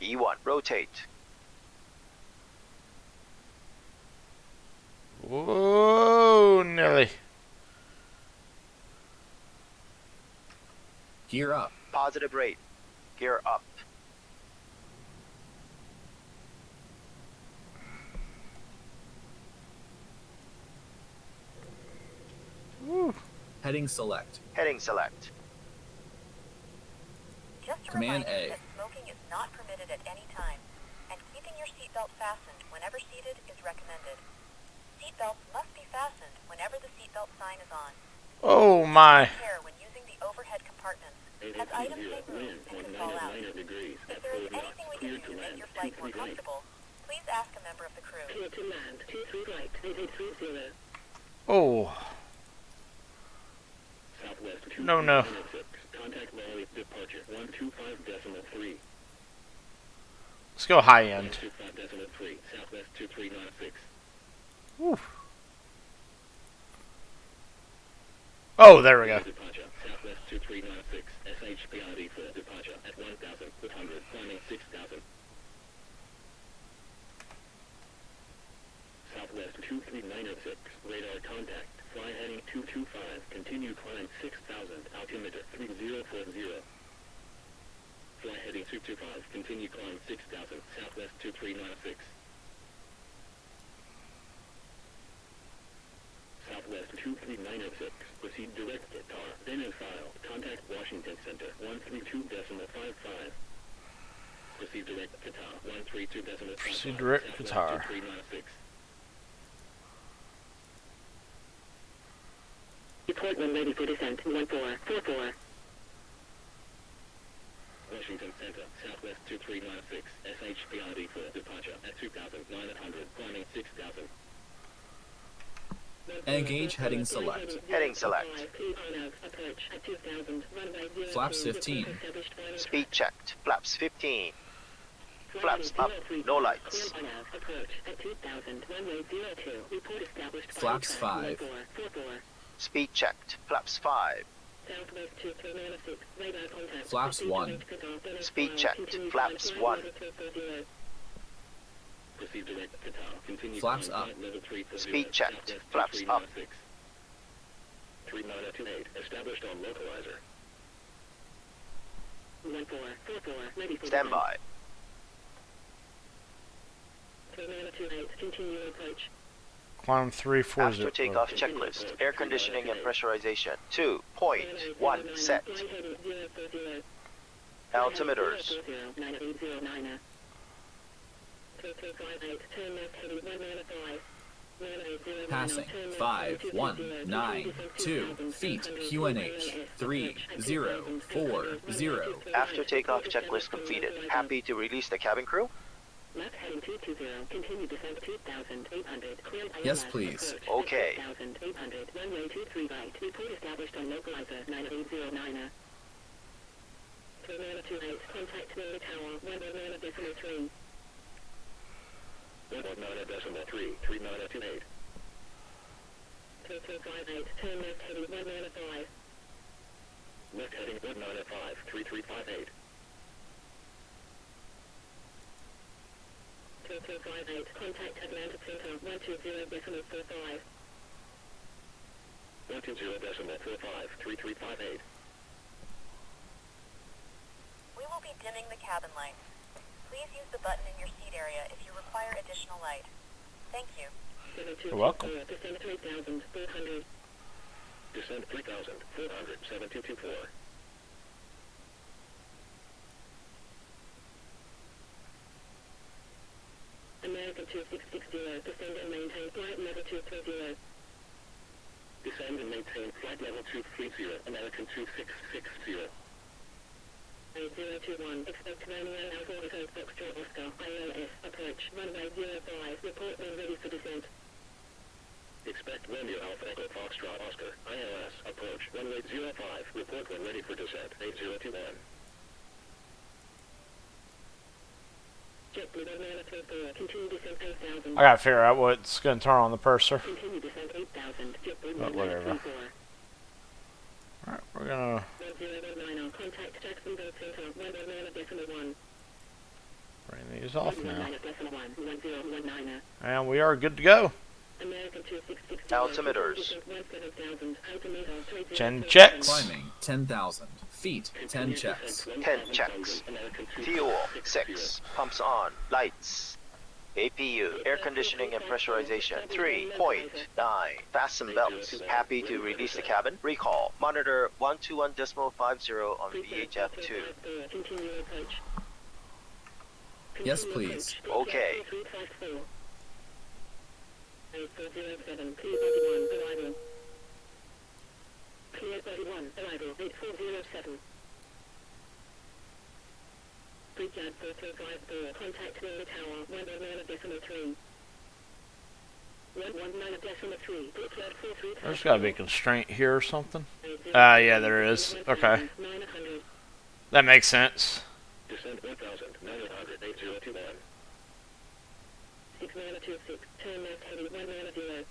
E1, rotate. Whoa, Nelly. Gear up. Positive rate. Gear up. Woo. Heading select. Heading select. Just to Command remind you A. that smoking is not permitted at any time, and keeping your seatbelt fastened whenever seated is recommended. Seatbelts must be fastened whenever the seatbelt sign is on. Oh my. Take care when using the overhead compartments, as items may move and can fall out. If there is anything we can do to make your flight more comfortable, please ask a member of the crew. Clear to land, 23 right, 8830. Oh. Southwest No. 296. Contact Raleigh departure 125.3. Let's go high end. 125.3. Southwest 2396. Woo. Oh, there we go. Departure Southwest 2396. SHPRD for departure at 1,100. Climbing 6,000. Southwest 23906. Radar contact. Fly heading 225. Continue climb 6,000. Altimeter 3040. Fly heading 225. Continue climb 6,000. Southwest 2396. Southwest 23906. Proceed direct to car. Then and file. Contact Washington Center, 132.55. Proceed direct Qatar, 132.55. Proceed direct Qatar. 2396. Report when ready for descent, 1444. Washington Center, Southwest 2396, SHPRD for departure at 2,900, climbing 6,000. Engage heading select. Heading select. Flaps 15. Speed checked. Flaps 15. Flaps up. No lights. Flaps 5. Speed checked. Flaps 5. Flaps 1. Speed checked. Flaps 1. Proceed direct Qatar. Continue Flaps climb up. level 340, Speed checked. Southwest Flaps up. 3926. 3928, established on localizer. 1444, ready for Stand by. 3928, continue approach. Climb 340. After takeoff checklist. Air conditioning and pressurization. 2.1 set. Altimeters. 9809. 2258, turn left heading 195. Passing 5192 feet QNH 3040. After takeoff checklist completed. Happy to release the cabin crew? Left heading 220, continue descent 2,800. Yes, please. Okay. 2,800, runway 23 right. Report established on localizer 9809. 3928, contact Miller Tower 119.3. 119.3, 3928. 2258, turn left heading 195. Left heading 195, 3358. 2258, contact Atlanta Center 120.45. 120.45, 3358. We will be dimming the cabin lights. Please use the button in your seat area if you require additional light. Thank you. You're welcome. Descend 3,400. Descend 3,400, 7224. American 2660, descend and maintain flight level 230. Descend and maintain flight level 230, American 2660. 8021, expect Romeo Alpha Echo Foxtrot Oscar, ILS, approach, runway 05, report when ready for descent. Expect Romeo Alpha Echo Foxtrot Oscar, ILS, approach, runway 05, report when ready for descent, 8021. JetBlue 1934, continue descent 8,000. I gotta figure out what's gonna turn on the purser. Continue descent 8,000, JetBlue But whatever. 1934. Alright, we're gonna... 1019, contact Jacksonville Center 119.1. bring these off now. 1019. And we are good to go. American 2660. Altimeters. 17,000. Altimeter 30. 10 checks. Climbing 10,000 feet. 10 checks. 10 checks. Fuel 6. Pumps on. Lights. APU. Air conditioning and pressurization 3.9. Fasten belts. Happy to release the cabin. Recall. Monitor 121.50 on VHF2. Continue approach. Yes, please. Okay. 8407, clear 31, arrival. Clear 31, arrival, 8407. Brigade 4354, contact Miller Tower, 119.3. 119.3, Brigade 4354. There's gotta be a constraint here or something. Yeah, there is. Okay. 900. That makes sense. Descend 1,900, 8021. 6926, turn left heading 190.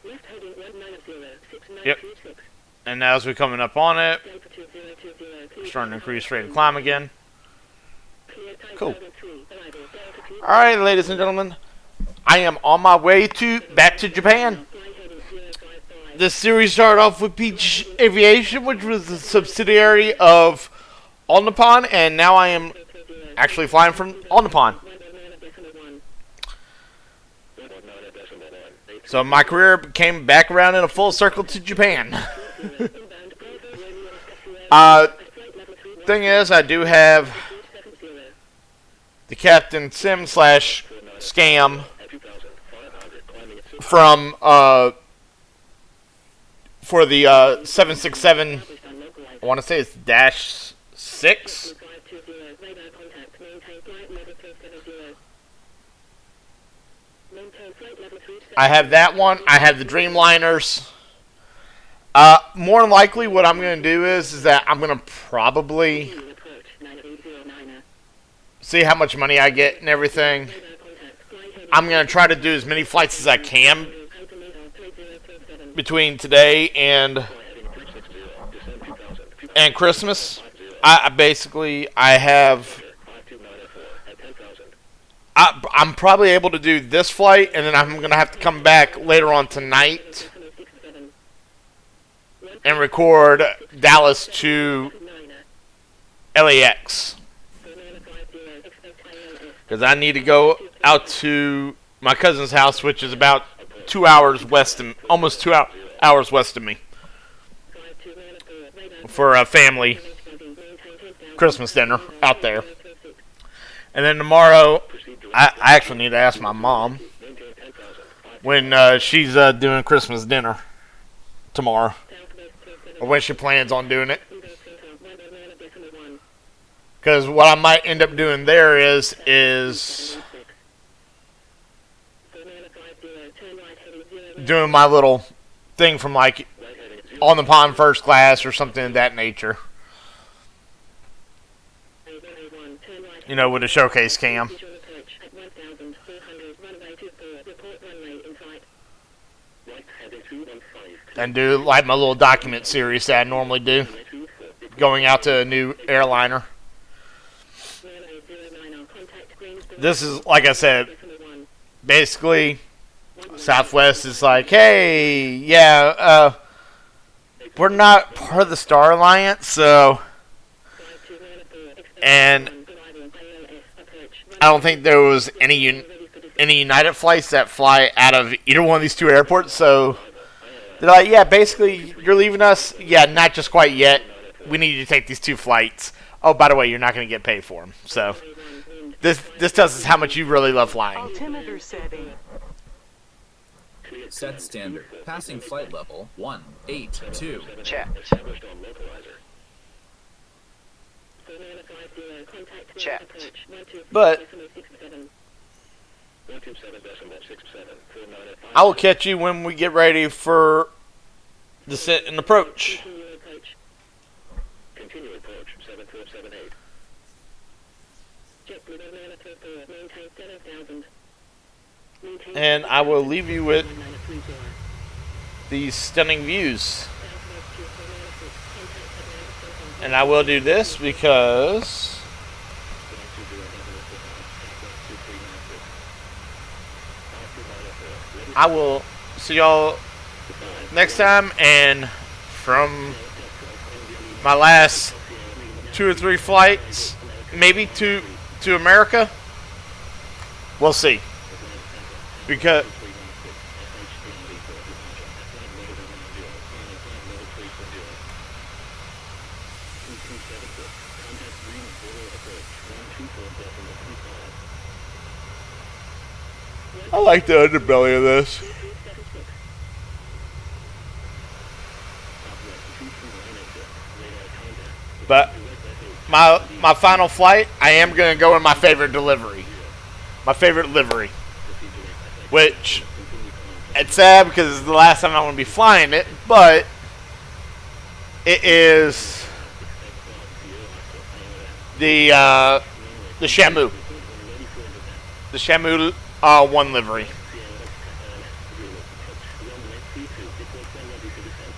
Left heading 190, 6926. And now as we're coming up on it, Delta 2020, we're starting to increase rate of climb again. clear time Cool. 3, arrival, Delta 2. Alright, ladies and gentlemen, I am on my way back to Japan. Flight heading 055. This series started off with Peach Aviation, which was a subsidiary of All Nippon, and now I am actually flying from All Nippon. 119.1. 119.1. So my career came back around in a full circle to Japan. Thing is, I do have the Captain Sim slash scam from for the 767. I want to say it's dash 6. I have that one. I have the Dreamliners. More than likely, what I'm going to do is that I'm going to probably see how much money I get and everything. I'm going to try to do as many flights as I can between today and Christmas. I'm probably able to do this flight, and then I'm going to have to come back later on tonight and record Dallas to LAX. Because I need to go out to my cousin's house, which is about 2 hours west of, almost 2 hours west of me, for a family Christmas dinner out there. And then tomorrow, I actually need to ask my mom when she's doing Christmas dinner tomorrow, or when she plans on doing it. Because what I might end up doing there is doing my little thing from like on the pond first class or something of that nature. You know, with a showcase cam. And do like my little document series that I normally do. Going out to a new airliner. This is, like I said, basically Southwest is like, hey, yeah, we're not part of the Star Alliance, so, and I don't think there was any United flights that fly out of either one of these two airports, so they're like, yeah, basically, you're leaving us? Yeah, not just quite yet. We need you to take these two flights. Oh, by the way, you're not going to get paid for them, so this tells us how much you really love flying. Altimeter setting. Set standard. Passing flight level 182. Checked. Checked. But I will catch you when we get ready for descent and approach. Continue approach 7478. And I will leave you with these stunning views. And I will do this because I will see y'all next time. And from my last 2 or 3 flights, maybe to America, we'll see. Because I like the underbelly of this. But my final flight, I am going to go in my favorite delivery. My favorite livery. Which, it's sad because it's the last time I'm going to be flying it, but it is the Shamu. The Shamu 1 livery.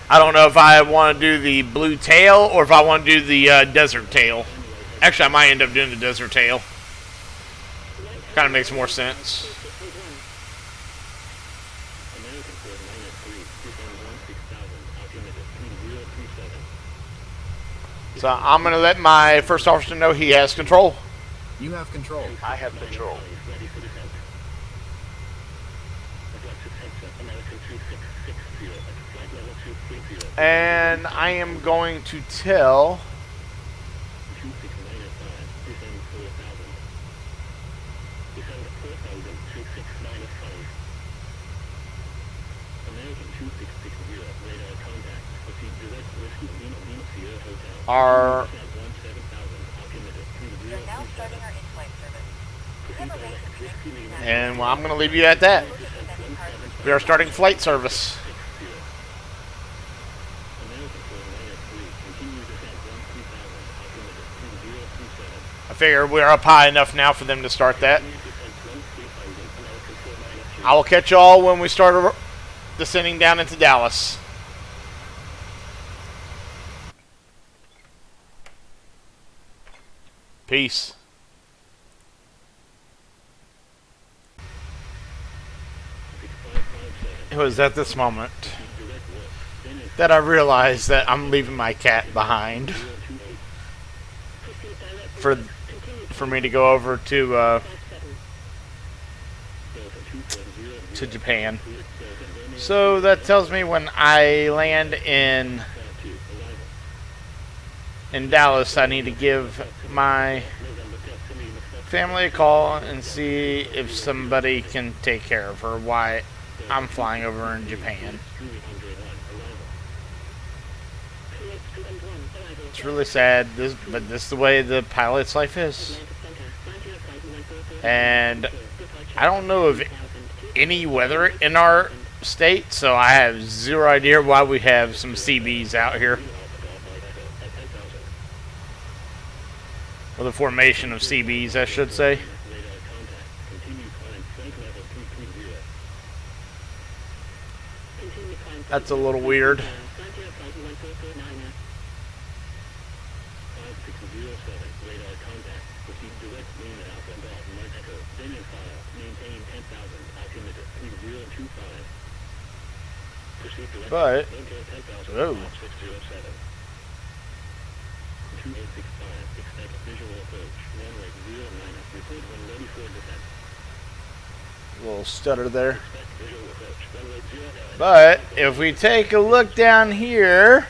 I don't know if I want to do the blue tail or if I want to do the desert tail. Actually, I might end up doing the desert tail. Kind of makes more sense. So I'm going to let my first officer know he has control. You have control. I have control. And I am going to tell our You're now starting our in-flight service. We have arranged a drinks and snacks. and well, I'm going to leave you at that. Look at the menu card. We are starting flight service. I figure we're up high enough now for them to start that. I will catch y'all when we start descending down into Dallas. Peace. It was at this moment that I realized that I'm leaving my cat behind for me to go over to Japan. So that tells me when I land in Dallas, I need to give my family a call and see if somebody can take care of her while I'm flying over in Japan. It's really sad, but this is the way the pilot's life is. And I don't know of any weather in our state, so I have zero idea why we have some CBs out here. Or the formation of CBs, I should say. That's a little weird. But, oh. A little stutter there. But if we take a look down here,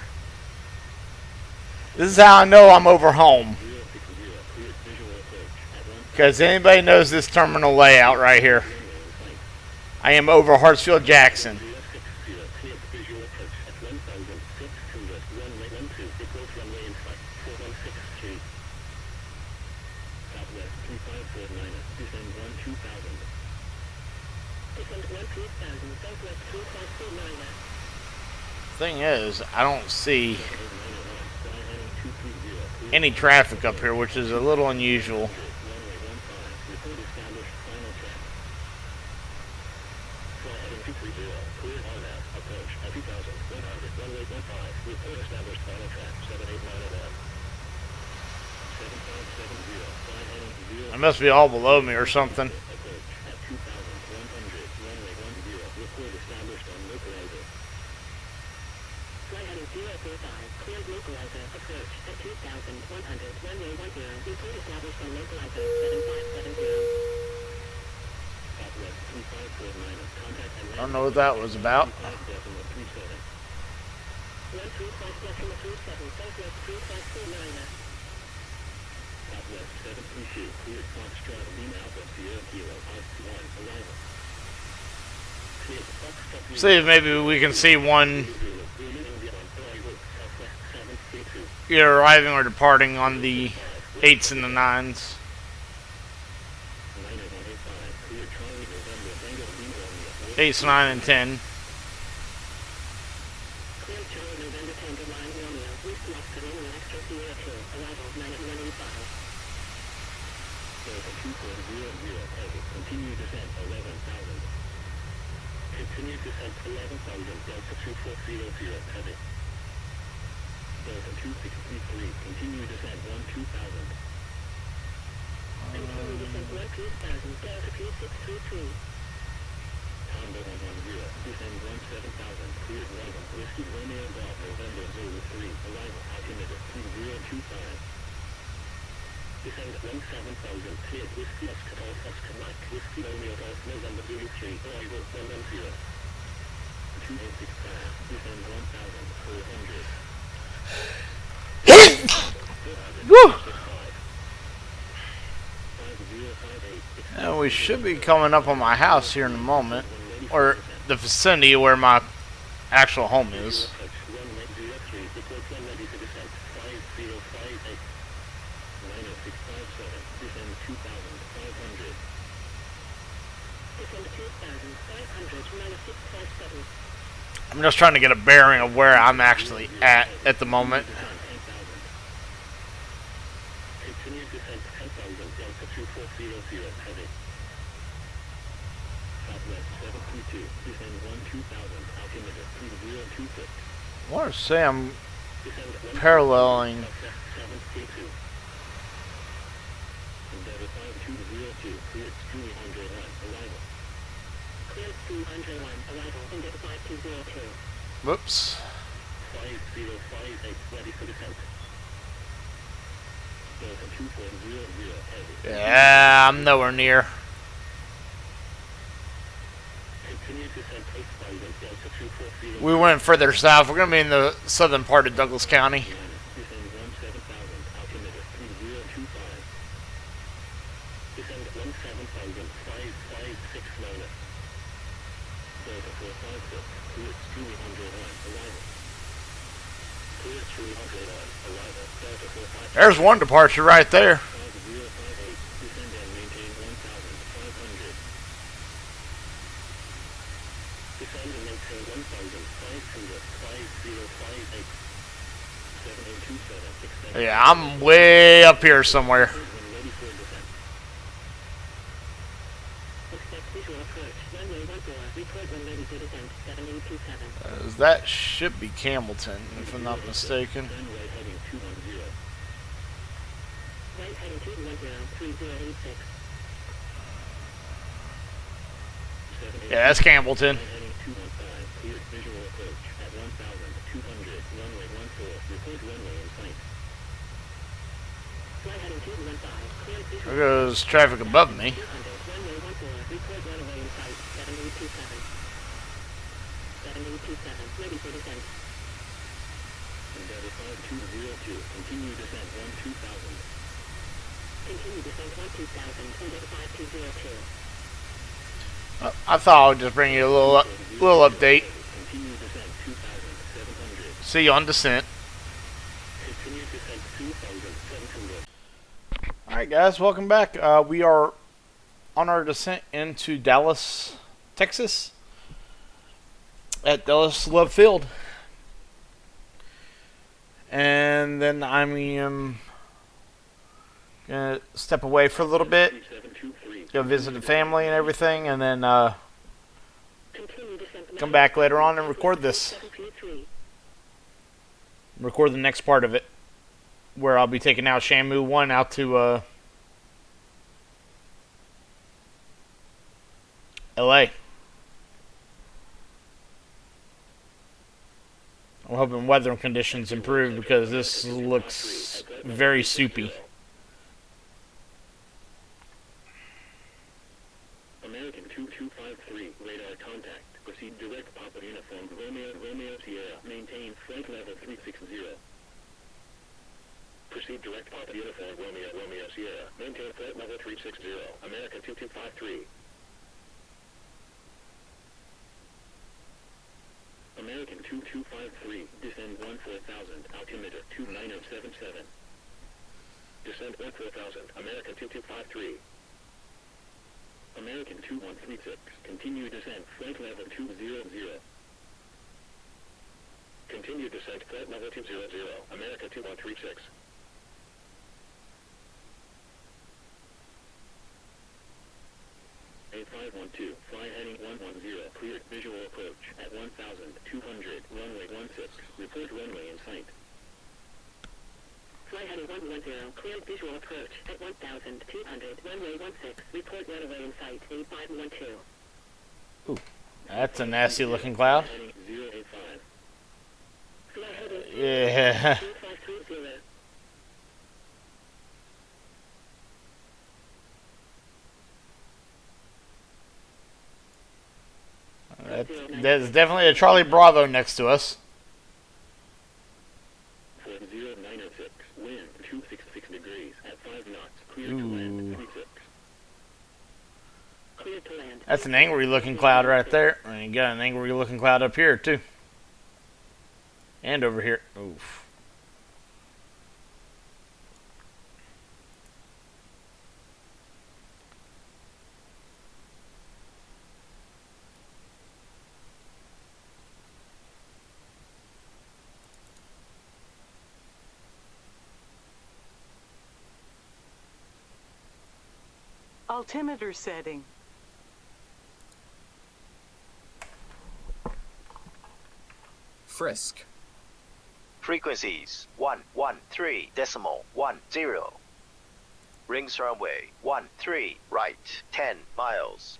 this is how I know I'm over home. Because anybody knows this terminal layout right here. I am over Hartsfield Jackson. Thing is, I don't see any traffic up here, which is a little unusual. It must be all below me or something. I don't know what that was about. See if maybe we can see one either arriving or departing on the 8s and the 9s. Eight, 9, and 10. Continue descent 11,000 Delta 2400 heavy. Delta 2633, continue descent 12,000. Continue descent 12,000 Delta 2633. Combo 110, descend 17,000, cleared arrival, Whiskey Romeo Golf, November 03, arrival, altimeter 3025. Descend 17,000, cleared Whiskey Oscar Golf, Oscar Mike, Whiskey Romeo Golf, November 03, arrival 110. 2 Woo! And we should be coming up on my house here in a moment, or the vicinity where my actual home is. I'm just trying to get a bearing of where I'm actually at the moment. I want to say I'm paralleling. Whoops. Yeah, I'm nowhere near. We went further south. We're going to be in the southern part of Douglas County. There's one departure right there. Yeah, I'm way up here somewhere. That should be Campbellton, if I'm not mistaken. Yeah, that's Campbellton. There goes traffic above me. I thought I would just bring you a little update. See you on descent. Alright guys, welcome back. We are on our descent into Dallas, Texas, at Dallas Love Field. And then I'm going to step away for a little bit, go visit the family and everything, and then come back later on and record this. Record the next part of it, where I'll be taking out Shamu 1 out to LA. I'm hoping weather conditions improve because this looks very soupy. American 2253, radar contact. Proceed direct Papa Uniform Romeo Sierra. Maintain flight level 360. Proceed direct Papa Uniform Romeo Sierra. Maintain flight level 360. American 2253. American 2253, descend 14,000, altimeter 29077. Descend 14,000, American 2253. American 2136, continue descent, flight level 200. Continue descent, flight level 200, American 2136. A512, fly heading 110, clear, visual approach, at 1,200, runway 16, report runway in sight. Fly heading 110, cleared visual approach, at 1,200, runway 16, report runway in sight, A512. Ooh, that's a nasty looking cloud. Yeah. There's definitely a Charlie Bravo next to us. 40906, wind 266 degrees at 5 knots, clear to land 36. Clear to land. That's an angry looking cloud right there. And you got an angry looking cloud up here too. And over here. Oof. Altimeter setting. Frisk. Frequencies 113.10. Rings runway 13 right 10 miles.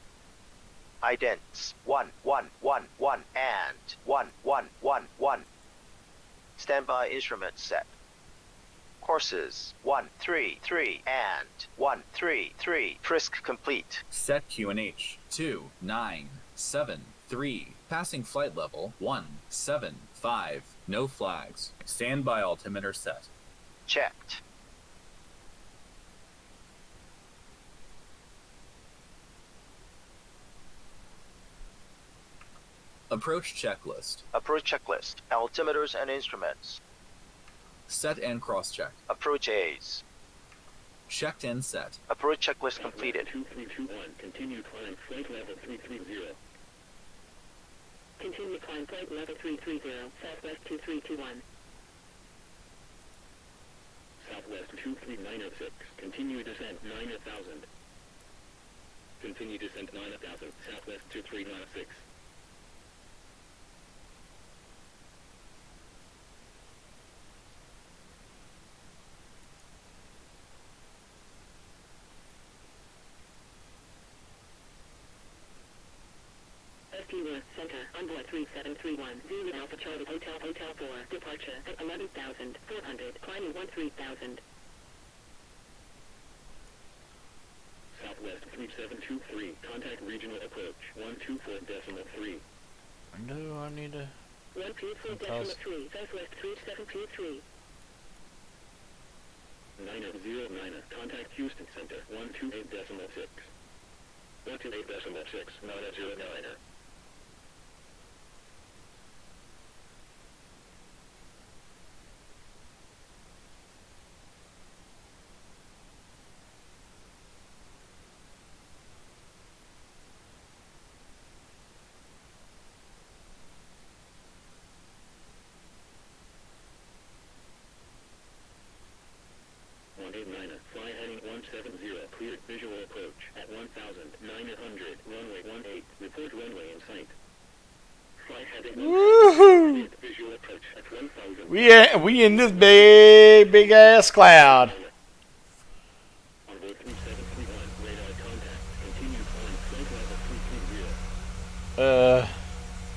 Idents 1111 and 1111. Standby instrument set. Courses 133 and 133. Frisk complete. Set QNH 2973. Passing flight level 175. No flags. Standby altimeter set. Checked. Approach checklist. Approach checklist. Altimeters and instruments. Set and cross-check. Approach A's. Checked and set. Approach checklist completed. 2321, continue climb flight level 330. Continue climb flight level 330, Southwest 2321. Southwest 23906, continue descent 9000. Continue descent 9000, Southwest 2396. ST West Center, onboard 3731, Zulu Alpha Charlie Hotel 4, departure at 11,400, climbing 13,000. Southwest 3723, contact regional approach 124.3. Do I need to... 124.3, Southwest 3723. 909, contact Houston Center 128.6. 128.6, 909. Fly heading 170, cleared visual approach at 1,900, runway 18, report runway in sight. Fly heading 170, cleared visual approach at 1,000. We in this big ass cloud. Onboard 3731, radar contact, continue climb flight level 330.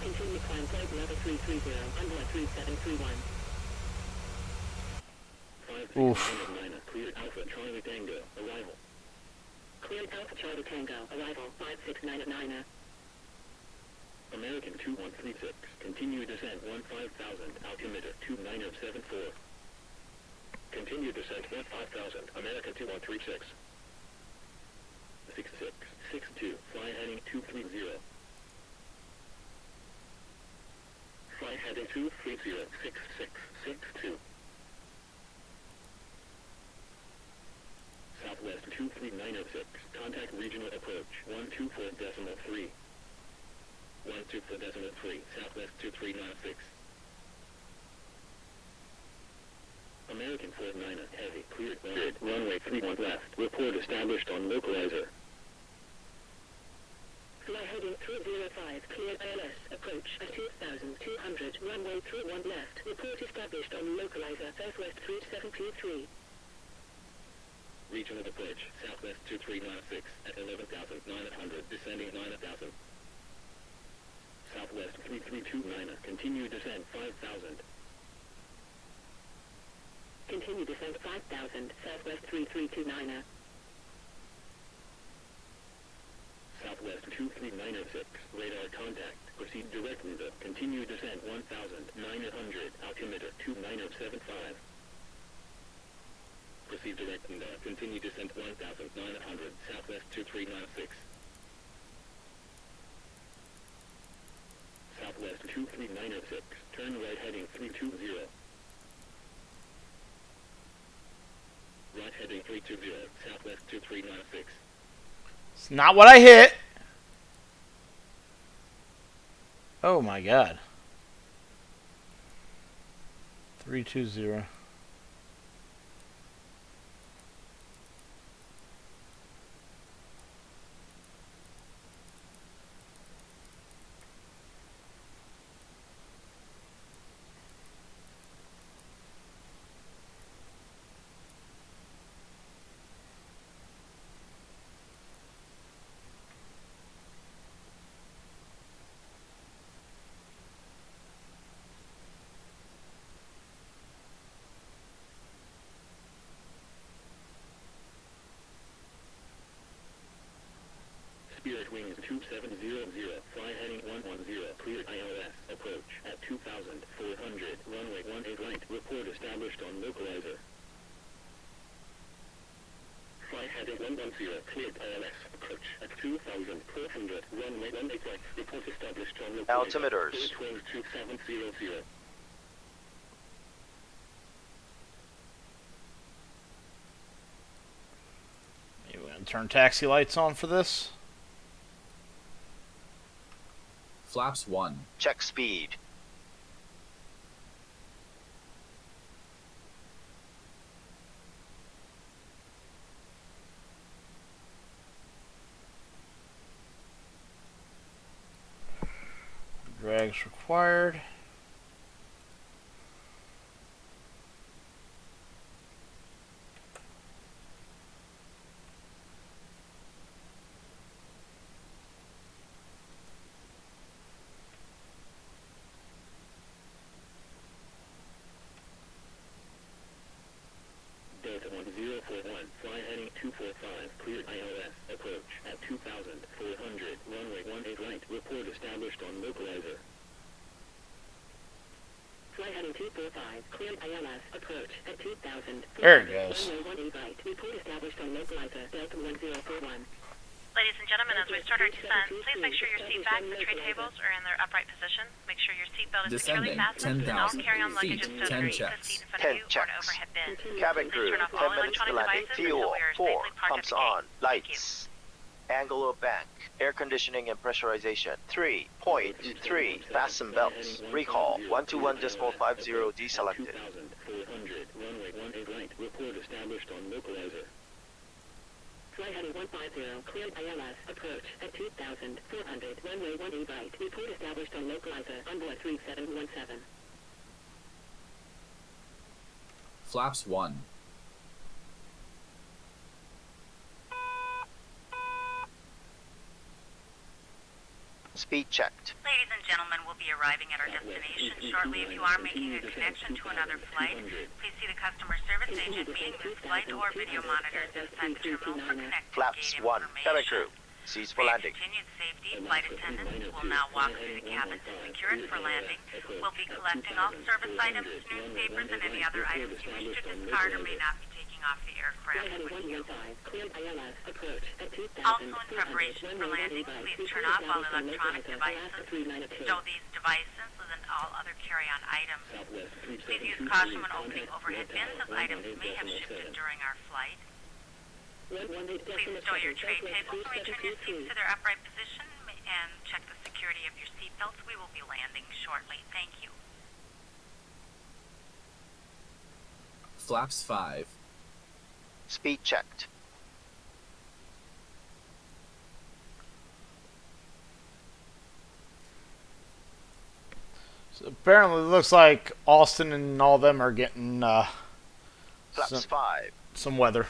Continue climb flight level 330, onboard 3731. Oof. Cleared Alpha Charlie Tango, arrival. Cleared Alpha Charlie Tango, arrival 5699. American 2136, continue descent 15,000, altimeter 2974. Continue descent 15,000, American 2136. 6662, fly heading 230. Fly heading 230, 6662. Southwest 23906, contact regional approach 124.3. 124.3, Southwest 2396. American 49er, heavy, cleared, runway 31 left, report established on localizer. Fly heading 305, cleared ILS, approach at 2,200, runway 31 left, report established on localizer, Southwest 3723. Regional approach, Southwest 2396, at 11,900, descending 9,000. Southwest 3329, continue descent 5,000. Continue descent 5,000, Southwest 3329. Southwest 23906, radar contact. Proceed direct into continue descent 1,900, altimeter 2975. Proceed direct into continue descent 1,900, southwest 2396. Southwest 23906, turn right heading 320. Right heading 320, southwest 2396. It's not what I hit. Oh my god. 320. Spirit Wings 2700, fly heading 110, clear ILS, approach at 2,400, runway 18 right, report established on localizer. Fly heading 110, cleared ILS, approach at 2,400, runway 18 right, report established on localizer. Altimeters. Spirit Wings 2700. Maybe we're gonna turn taxi lights on for this. Flaps 1. Check speed. Drags required. Delta 1041, fly heading 245, cleared ILS, approach at 2,400, runway 18 right, report established on localizer. Fly heading 245, cleared ILS, approach at 2,000. There it goes. Runway 18 right, report established on localizer, Delta 1041. Ladies and gentlemen, as we start our descent, please make sure your seat backs and tray tables are in their upright position. Make sure your seatbelt is securely Descending fastened and all 10,000 carry-on luggage is feet, stowed 10 underneath the checks. seat in front of 10 you or an checks. overhead bin. Cabin Please crew, turn off 10 all minutes to electronic landing. devices until Fuel, we are 4, safely parked at pumps the gate. on, lights. Angle of bank, air conditioning and pressurization. 3.3, fasten belts. Recall, 121.50 deselected. 2,400, runway 18 right, report established on localizer. Fly heading 150, cleared ILS, approach at 2,400, runway 18 right, report established on localizer, onboard 3717. Flaps 1. Speed checked. Ladies and gentlemen, we'll be arriving at our destination shortly. If you are making a connection to another flight, please see the customer service agent meeting this flight or video monitors inside the terminal for connecting Flaps gate 1, cabin information. crew. Cease For for your landing. continued safety, flight attendants will now walk through the cabin to secure it for landing. We'll be collecting all service items, newspapers, and any other items you wish to discard or may not be taking off the Fly aircraft heading with you. 115, cleared ILS, approach at 2,400, Also, in preparation for runway landing, 18 right, please report turn off all established on electronic localizer, devices. Alaska 392. Stow these devices and all other carry-on items. Southwest Please use caution when opening overhead bins as items may have shifted during our flight. Please stow your tray tables and return your seats to their upright position and check the security of your seatbelts. We will be landing shortly. Thank you. Flaps 5. Speed checked. So apparently, it looks like Austin and all them are getting Flaps 5. some weather.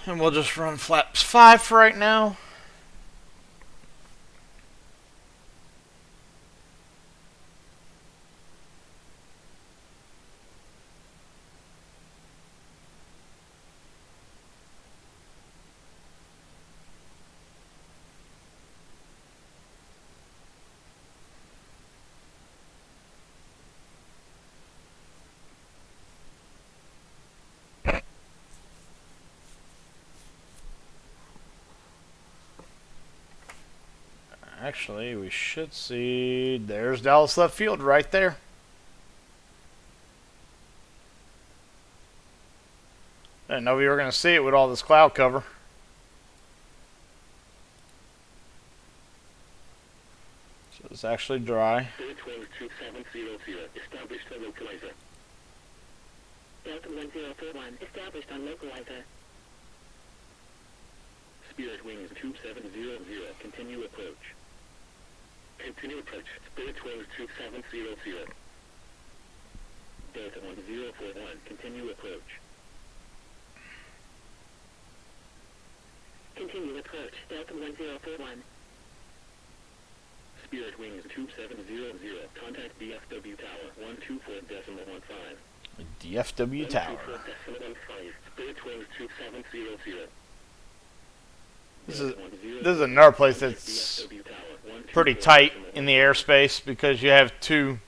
And we'll just run flaps 5 for right now. actually, we should see. There's Dallas left field right there. I didn't know we were going to see it with all this cloud cover. So it's actually dry. Established on localizer. Delta 1041, established on localizer. Spirit Wings 2700, continue approach. Continue approach. Spirit Wings 2700. Delta 1041, continue approach. Continue approach, Delta 1041. Spirit Wings 2700, contact DFW Tower 124.15. DFW Tower. 124.15, Spirit Wings 2700. This is another place that's pretty tight in the airspace because you have two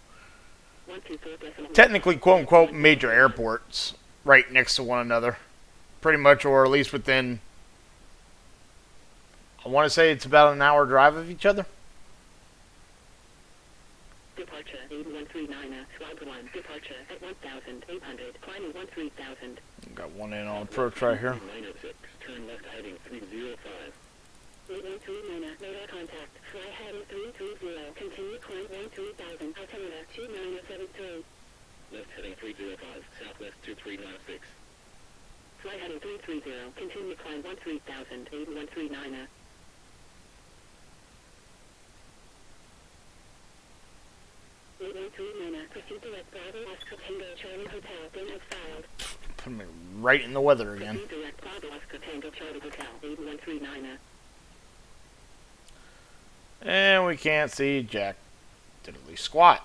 technically quote-unquote major airports right next to one another. Pretty much, or at least within, I want to say it's about an hour drive of each other. Departure 8139, Swab 1, departure at 1,800, climbing 13,000. Got one in on approach right here. 906, turn left heading 305. 8139, radar contact, fly heading 330, continue climb 13,000, altimeter 2973. Left heading 305, southwest 2396. Fly heading 330, continue climb 13,000, 8139. 8139, proceed direct Bravo Oscar Tango Charlie Hotel, then have filed. Put me right in the weather again. Proceed direct Bravo Oscar Tango Charlie Hotel, 8139. And we can't see jack diddly squat.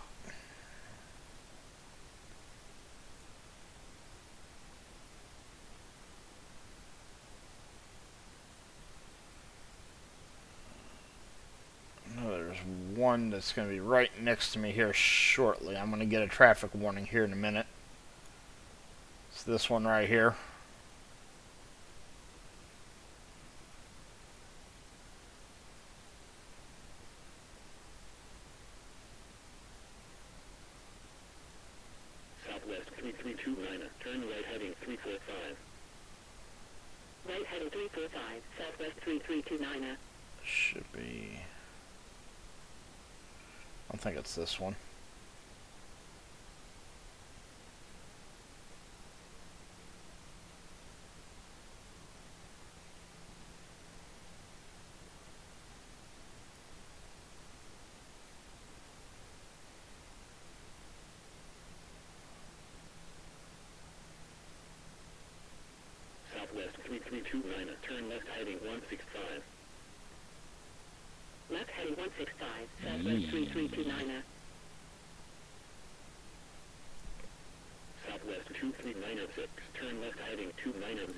There's one that's going to be right next to me here shortly. I'm going to get a traffic warning here in a minute. It's this one right here. Southwest 3329, turn right heading 345. Right heading 345, southwest 3329. Should be... I think it's this one. Southwest 3329, turn left heading 165. Left heading 165, southwest 3329. Southwest 23906, turn left heading 290.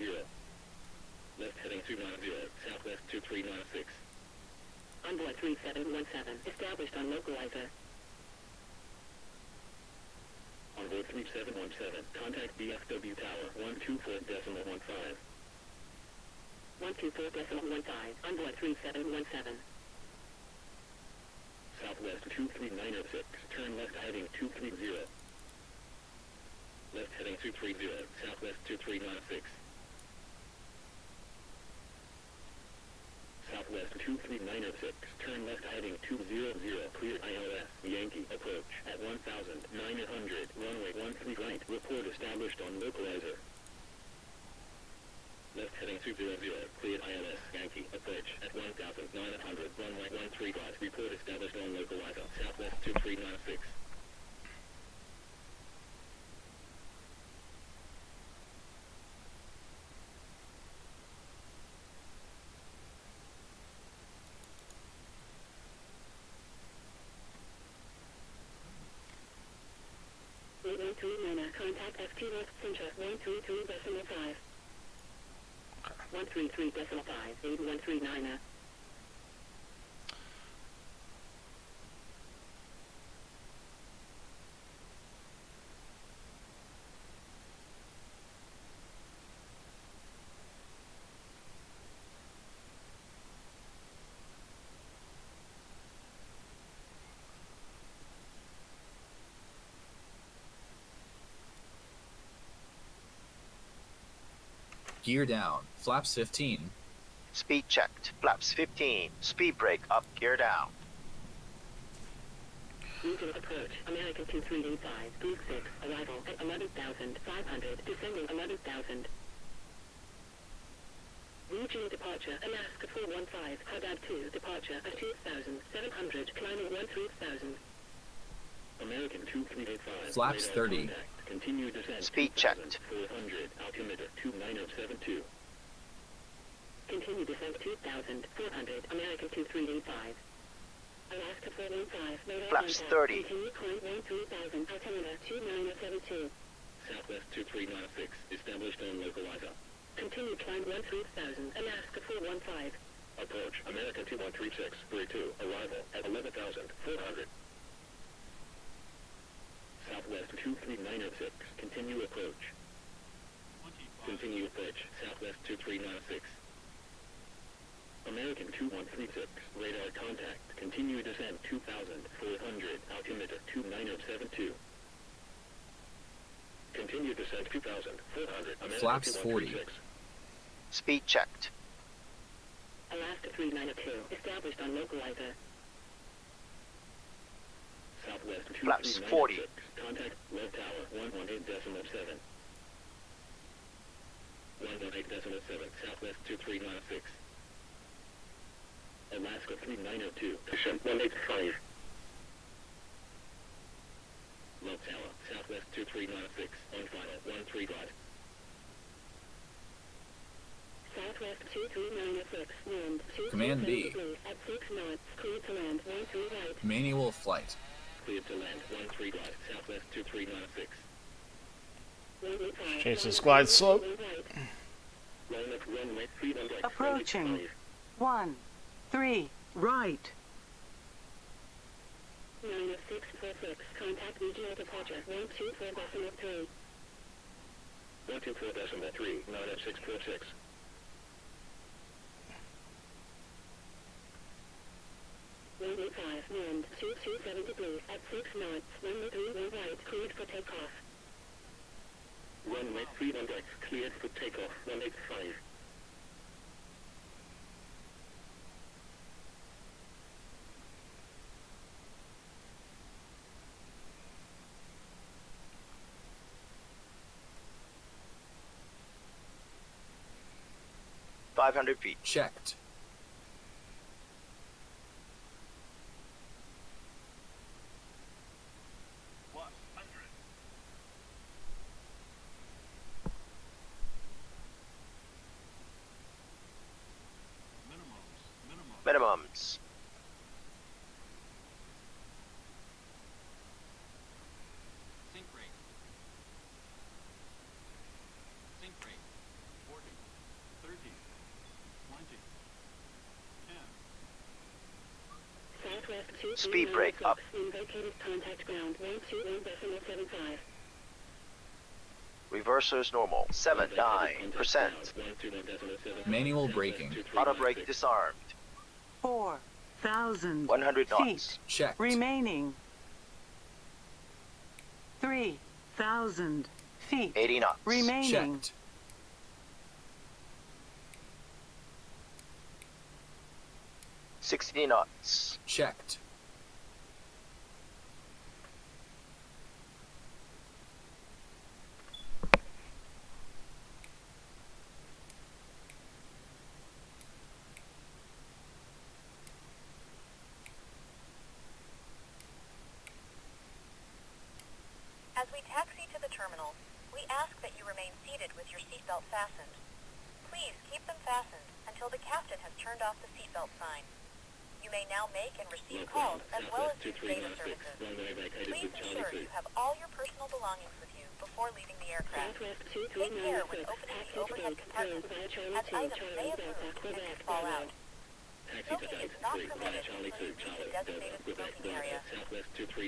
Left heading 290, southwest 2396. Onboard 3717, established on localizer. Onboard 3717, contact DFW Tower 124.15. 124.15, onboard 3717. Southwest 23906, turn left heading 230. Left heading 230, southwest 2396. Southwest 23906, turn left heading 200, clear ILS, Yankee, approach at 1,900, runway 13 right, report established on localizer. Left heading 200, cleared ILS, Yankee, approach at 1,900, runway 13 right, report established on localizer, southwest 2396. Contact FT North Center 133.5. 133.5, 8139. Gear down. Flaps 15. Speed checked. Flaps 15. Speed brake up. Gear down. Region approach. American 2385. Group 6. Arrival at 11,500. Descending 11,000. Region departure. Alaska 415. KDAL 2. Departure at 2,700. Climbing 1,000. American 2385. Flaps 30. Continue descent. Speed checked. 400. Altimeter 29072. Continue descent 2,400. American 2385. Alaska 415. Radar Flaps contact. 30. Continue climb 13,000. Altimeter 29072. Southwest 2396. Established on localizer. Continue climb 13,000. Alaska 415. Approach. American 2136. 32. Arrival at 11,400. Southwest 23906. Continue approach. Continue approach. Southwest 2396. American 2136. Radar contact. Continue descent 2,400. Altimeter 29072. Continue descent 2,400. American Flaps 40. 2136. Speed checked. Alaska 392. Established on localizer. Southwest 2396. Flaps 40. Contact low tower 118.7. 118.7. Southwest 2396. Alaska 3902. Descent 185. Low tower. Southwest 2396. On final 13 dot. Southwest 2396. Wind 2 Command B. at 6 knots. Clear to land 13 right. Manual flight. Cleared to land 13 right. Southwest 2396. Chase this glide slope. Approaching. 1, 3, right. 9646. Contact regional departure 124.3. 124.3. 90646. Wind 227 degrees at 6 knots. Runway 31 right. Cleared for takeoff. Runway 31 right. Cleared for takeoff. 185. .500 feet. Checked. Minimums. Sink rate. Sink rate. 40, 30, 20, 10. Southwest 2 Speed brake up. Invocated contact ground 121.75. Reversers normal. 79%. Manual braking. Auto brake disarmed. 4,000 100 knots. feet Checked. remaining. 3,000 feet 80 knots. remaining. Checked. .60 knots. Checked. As we taxi to the terminal, we ask that you remain seated with your seatbelt fastened. Please keep them fastened until the captain has turned off the seatbelt sign. You may now make and receive calls as well as use data services. Please ensure you have all your personal belongings with you before leaving the aircraft. Take care when opening the overhead compartments, as items may have moved and could fall out. Smoking is not permitted until you reach a designated smoking area.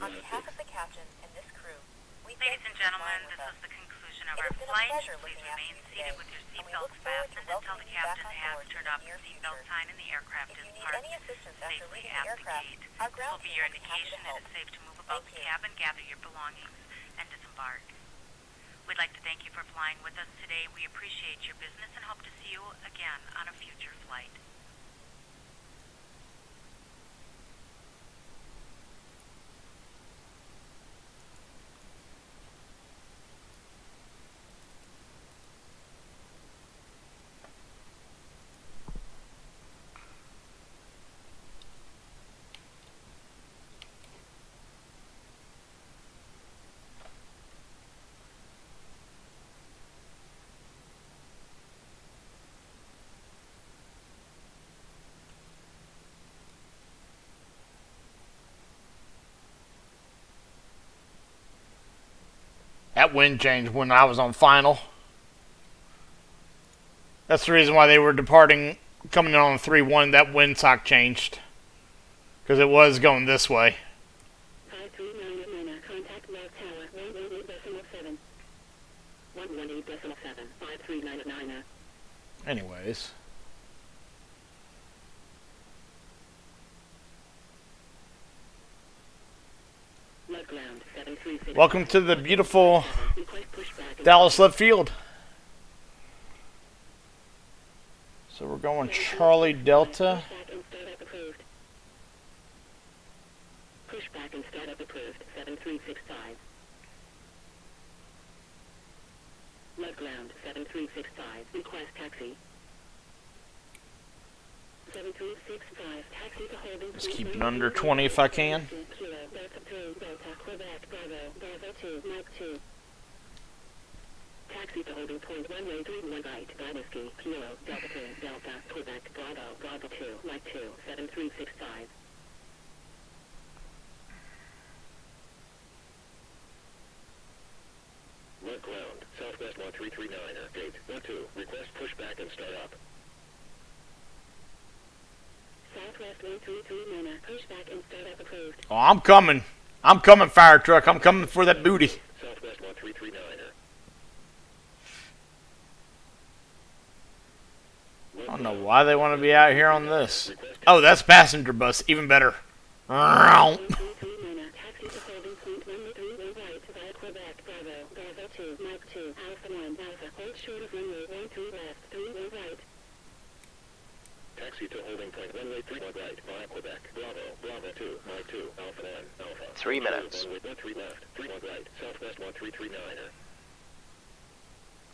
On behalf of the captain and this crew, we Ladies and gentlemen, this is the conclusion of our flight. Please remain seated with your seatbelts fastened until the captain has turned off the seatbelt sign and the aircraft is parked safely at the gate. This will be your indication it is safe to move about the cabin, gather your belongings, and disembark. We'd like to thank you for flying with us today. We appreciate your business and hope to see you again on a future flight. That wind changed when I was on final. That's the reason why they were departing, coming in on 3-1. That windsock changed. Because it was going this way. 539 contact log tower 118.7. 118.7. 5399. Anyways. Welcome to the beautiful Dallas left field. So we're going Charlie Delta. Pushback and startup approved. 7365. Left ground 7365. Request taxi. 7365. Taxi to holding. Just keep it under 20 if I can. Taxi to holding point 131 right. Dynasty. Kilo. Delta 2. Delta. Quebec. Bravo. Bravo 2. Light 2. 7365. Left ground, southwest 1339, gate 12, request pushback and start up. Southwest 1339, pushback and start up approved. Oh, I'm coming. I'm coming, fire truck. I'm coming for that booty. Southwest 1339. I don't know why they want to be out here on this. Oh, that's passenger bus. Even better. Taxi to holding point 131 right via Quebec. Bravo. Bravo 2. Mike 2. Alpha 1. Alpha. Hold short of runway 13 left. 31 right. Taxi to holding point 131 right via Quebec. Bravo. Bravo 2. Mike 2. Alpha 1. Alpha. 3 minutes. Runway 13 left. 31 right. Southwest 1339.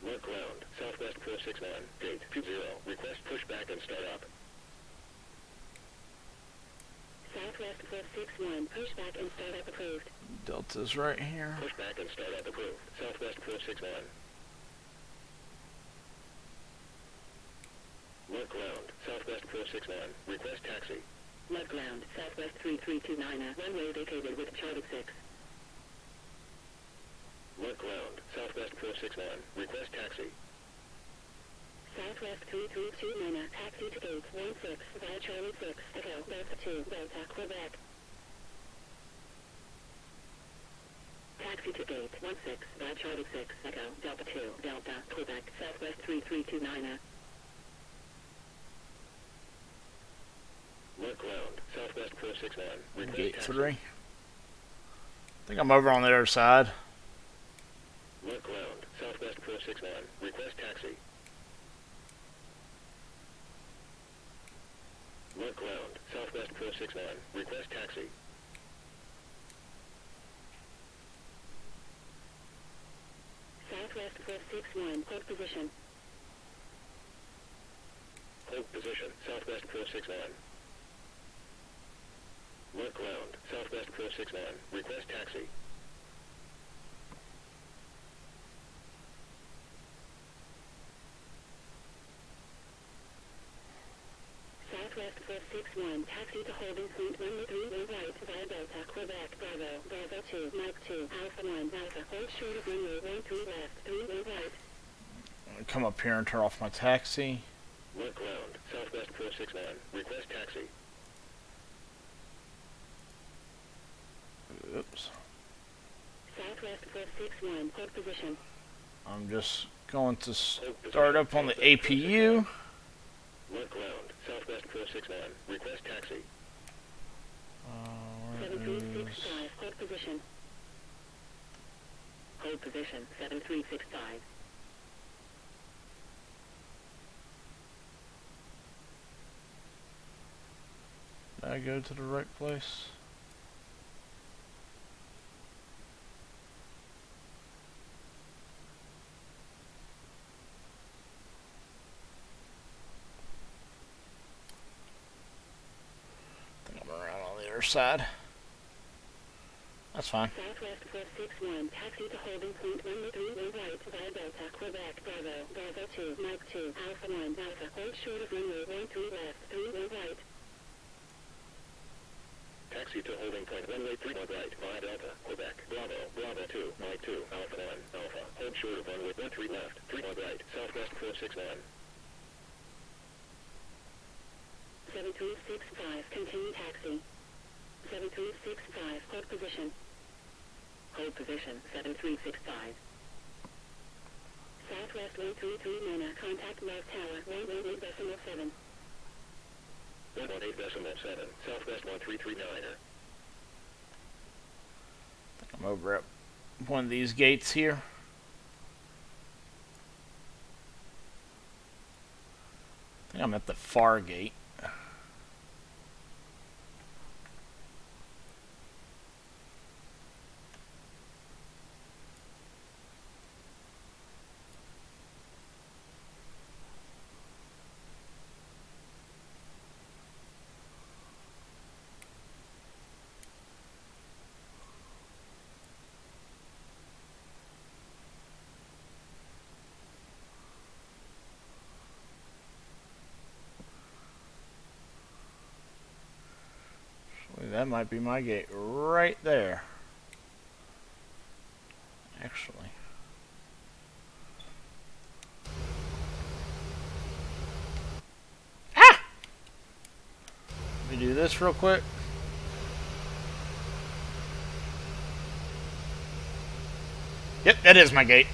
Left ground, southwest 461, gate 20, request pushback and start up. Southwest 461, pushback and start up approved. Delta's right here. Pushback and start up approved. Southwest 461. Left ground, southwest 461, request taxi. Left ground, southwest 3329, runway vacated with Charlie 6. Left ground, southwest 461, request taxi. Southwest 3329, taxi to gate 16 via Charlie 6, Echo, Delta 2, Delta, Quebec. Taxi to gate 16 via Charlie 6, Echo, Delta 2, Delta, Quebec, southwest 3329. Left ground, southwest 461, request Gate taxi. 3. I think I'm over on the other side. Left ground, southwest 461, request taxi. Left ground, southwest 461, request taxi. Southwest 461, hold position. Hold position, southwest 461. Left ground, southwest 461, request taxi. Southwest 461, taxi to holding point 131 right via Delta, Quebec, Bravo, Bravo 2, Mike 2, Alpha 1, Alpha, hold short of runway 13 left, 31 right. I'm gonna come up here and turn off my taxi. Left ground, southwest 461, request taxi. Oops. Southwest 461, hold position. I'm just going to start up on the APU. Left ground, southwest 461, request taxi. 7365, hold position. Hold Hold position 7365. Did I go to the right place? I think I'm around on the other side. That's fine. Southwest 461, taxi to holding point 131 right via Delta, Quebec, Bravo, Bravo 2, Mike 2, Alpha 1, Alpha, hold short of runway 13 left, 31 right. Taxi to holding point runway 31 right via Delta, Quebec, Bravo, Bravo 2, Mike 2, Alpha 1, Alpha, hold short of runway 13 left, 31 right, Southwest 461. 7365, continue taxi. 7365, hold position. Hold position 7365. Southwest 133 Mona, contact Love Tower 118.7. 118.7, Southwest 133 I'm over at one of these gates here. I think I'm at the far gate. That might be my gate right there. Actually. Ah! Let me do this real quick. Yep, that is my gate.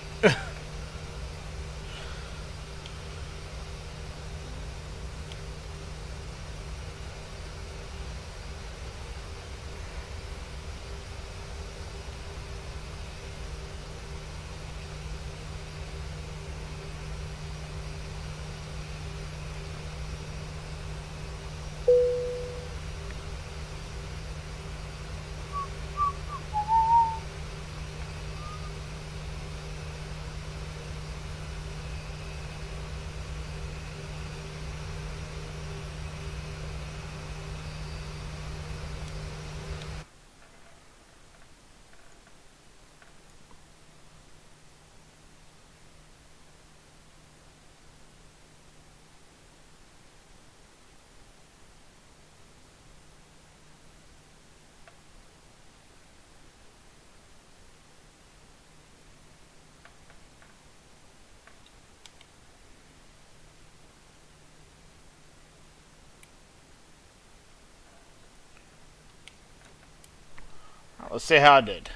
Let's see how I did.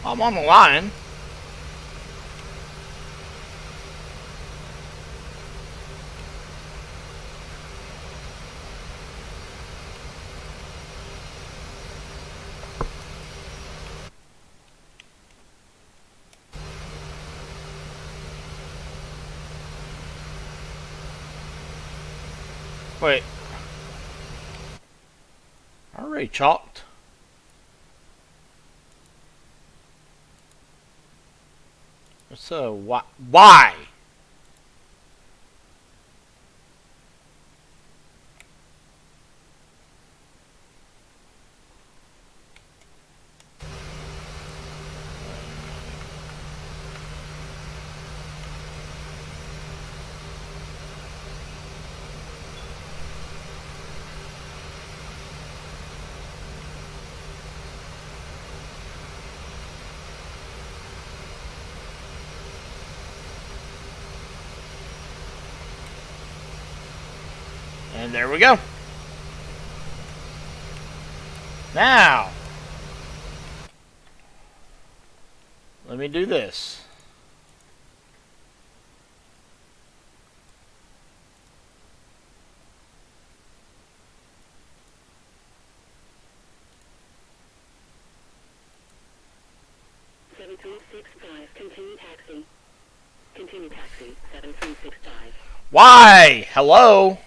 I'm on the line. Wait. I already chalked. So why? And there we go. Now, let me do this. taxi 7365. Why? Hello?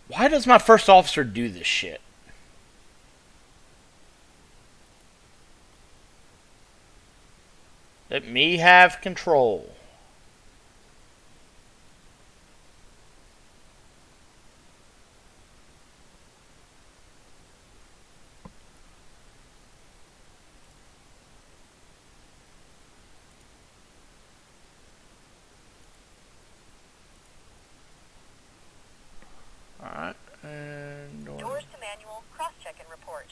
Why does my first officer do this shit? Let me have control. Alright, and Doors to manual, cross-check and report.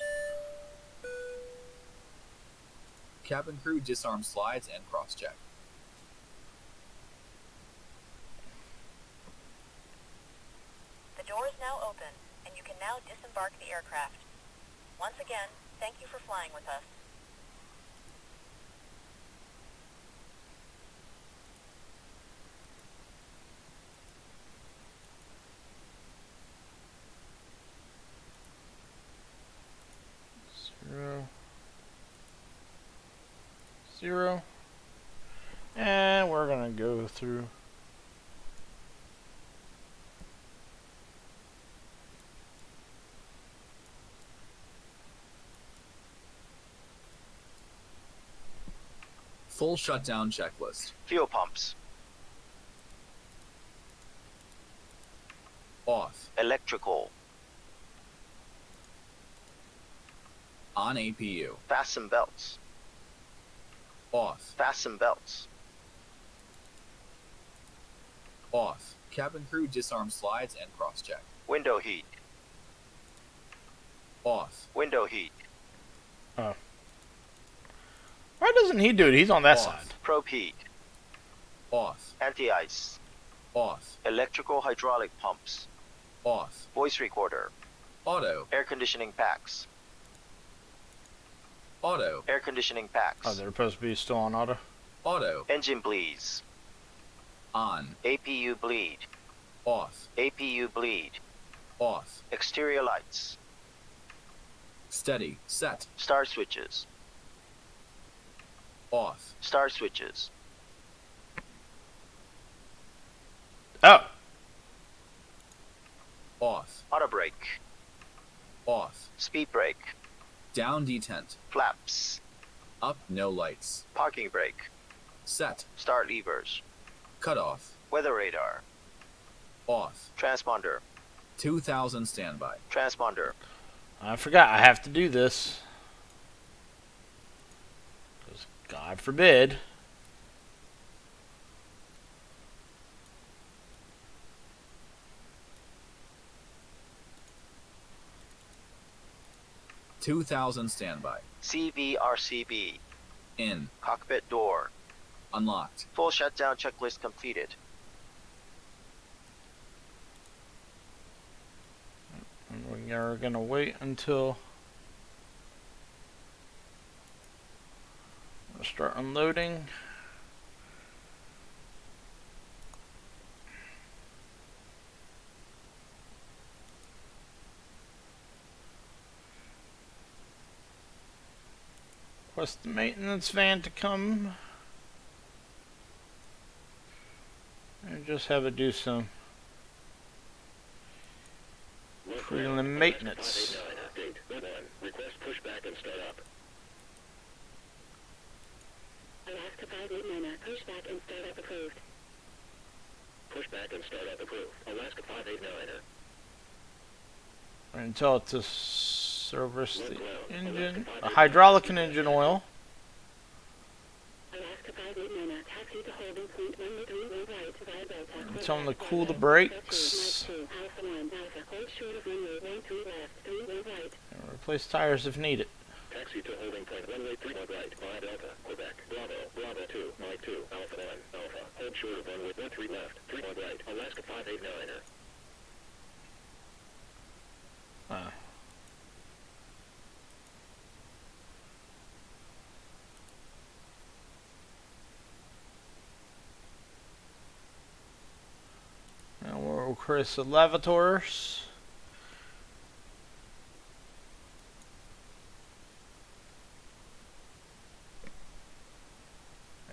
Cabin crew disarm slides and cross-check. The door is now open, and you can now disembark the aircraft. Once again, thank you for flying with us. Zero. And we're gonna go through. Full shutdown checklist. Fuel pumps. Off. Electrical. On APU. Fasten belts. Off. Fasten belts. Off. Cabin crew disarm slides and cross-check. Window heat. Off. Window heat. Oh. Why doesn't he do it? He's on that Off. side. Probe heat. Off. Anti-ice. Off. Electrical hydraulic pumps. Off. Voice recorder. Auto. Air conditioning packs. Auto. Air conditioning packs. Oh, they're supposed to be still on auto. Auto. Engine bleeds. On. APU bleed. Off. APU bleed. Off. Exterior lights. Steady. Set. Star switches. Off. Star switches. Oh. Off. Auto brake. Off. Speed brake. Down detent. Flaps. Up no lights. Parking brake. Set. Start levers. Cut off. Weather radar. Off. Transponder. 2000 standby. Transponder. I forgot I have to do this. 'Cause God forbid. Standby. CVRCB. In. Cockpit door. Unlocked. Full shutdown checklist completed. And we are gonna wait until we'll start unloading. Request the maintenance van to come and just have it do some prelim maintenance. Request pushback and start up. Alaska 589, pushback and startup approved. Pushback and start up approved. Alaska 589. Until it to service the engine, a hydraulic and engine oil. Alaska 589, taxi to holding point 131 right via Delta. Tell them to cool the brakes. Alpha 1, Alpha, hold short of runway 13 left, 31 right. And replace tires if needed. Taxi to holding point runway 31 right via Delta, Quebec. Bravo, Bravo 2, Mike 2, Alpha 1, Alpha, hold short of runway 13 left, 31 right, Alaska 589. And we'll Chris elevators.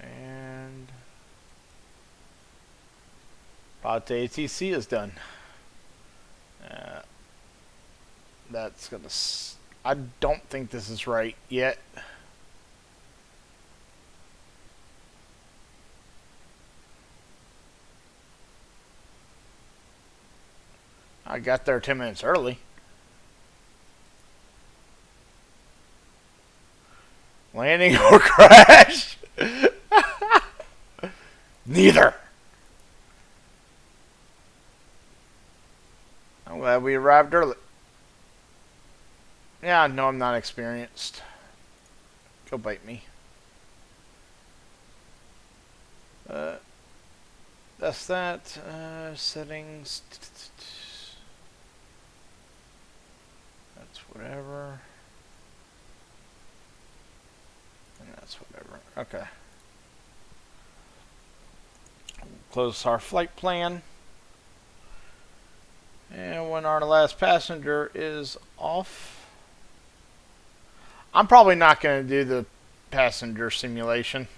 And Pilot to ATC is done. That's gonna. I don't think this is right yet. I got there 10 minutes early. Landing or crash? Neither. I'm glad we arrived early. Yeah, no, I'm not experienced. Go bite me. That's that. Settings. That's whatever. And that's whatever. Okay. Close our flight plan. And when our last passenger is off, I'm probably not going to do the passenger simulation.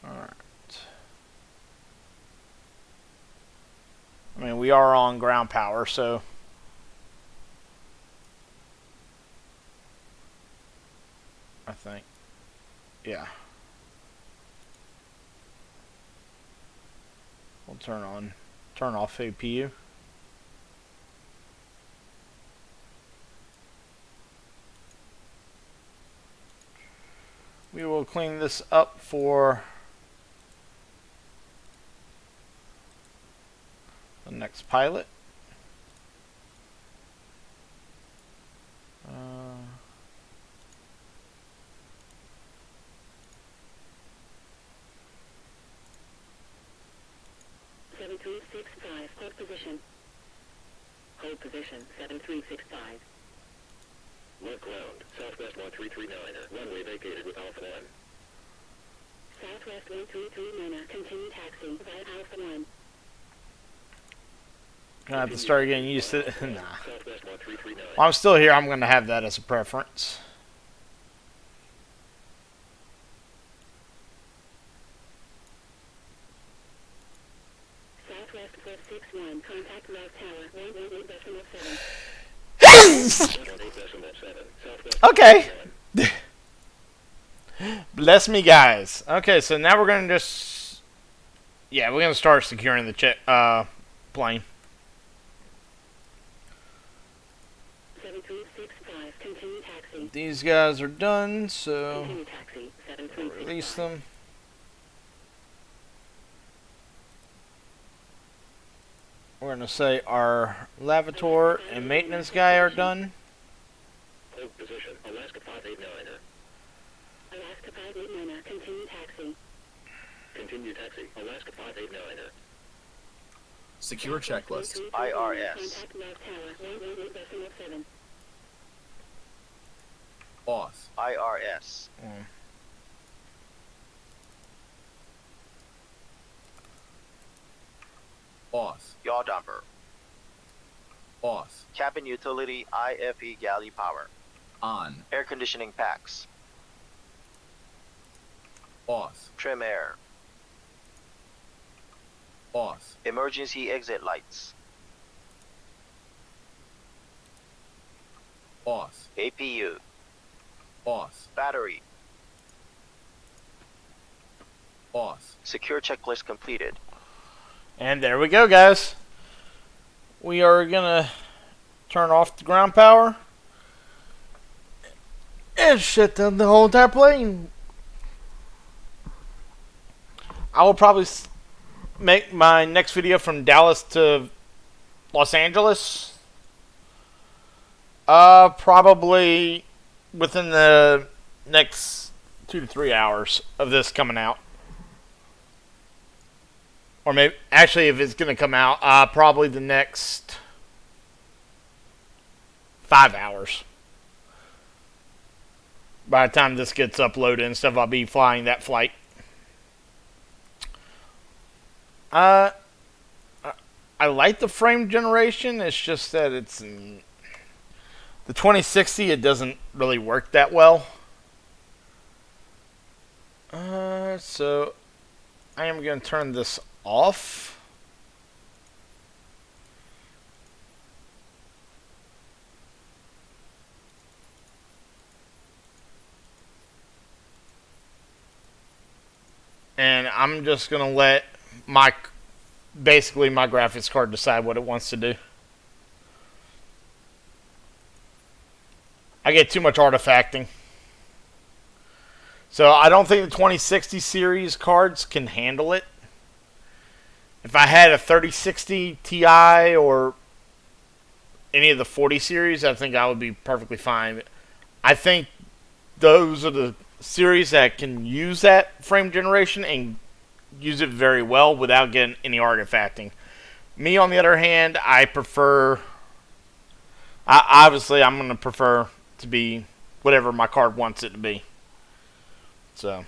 Alright. I mean, we are on ground power, so I think. Yeah. We'll turn off APU. We will clean this up for the next pilot. Hold position. Hold position, 7365. Mark ground, Southwest 1339, runway vacated with Alpha 1. Southwest 1339, continue taxi via Alpha 1. Gonna have to start getting used to it. Nah. Southwest 1339. While I'm still here, I'm gonna have that as a preference. Southwest 461, contact log tower 118.7. Okay. Bless me, guys. Okay, so now we're gonna just, yeah, we're gonna start securing the plane. 7365, continue taxi. These guys are done, so Continue taxi, we'll 7365. release them. We're gonna say our lavator and maintenance guy are done. Hold position, Alaska 589. Alaska 589, continue taxi. Continue taxi, Alaska 589. Secure checklist. IRS. Contact log tower 118.7. Off. IRS. Off. Yaw dumper. Off. Cabin utility IFE galley power. On. Air conditioning packs. Off. Trim air. Off. Emergency exit lights. Off. APU. Off. Battery. Off. Secure checklist completed. And there we go, guys. We are gonna turn off the ground power and shut down the whole entire plane. I will probably make my next video from Dallas to Los Angeles. Probably within the next 2 to 3 hours of this coming out. Or maybe, actually, if it's going to come out, probably the next 5 hours. By the time this gets uploaded and stuff, I'll be flying that flight. I like the frame generation. It's just that it's the 2060. It doesn't really work that well. So I am going to turn this off. And I'm just going to let basically my graphics card decide what it wants to do. I get too much artifacting. So I don't think the 2060 series cards can handle it. If I had a 3060 Ti or any of the 40 series, I think I would be perfectly fine. I think those are the series that can use that frame generation and use it very well without getting any artifacting. Me, on the other hand, I prefer... obviously, I'm going to prefer to be whatever my card wants it to be. So,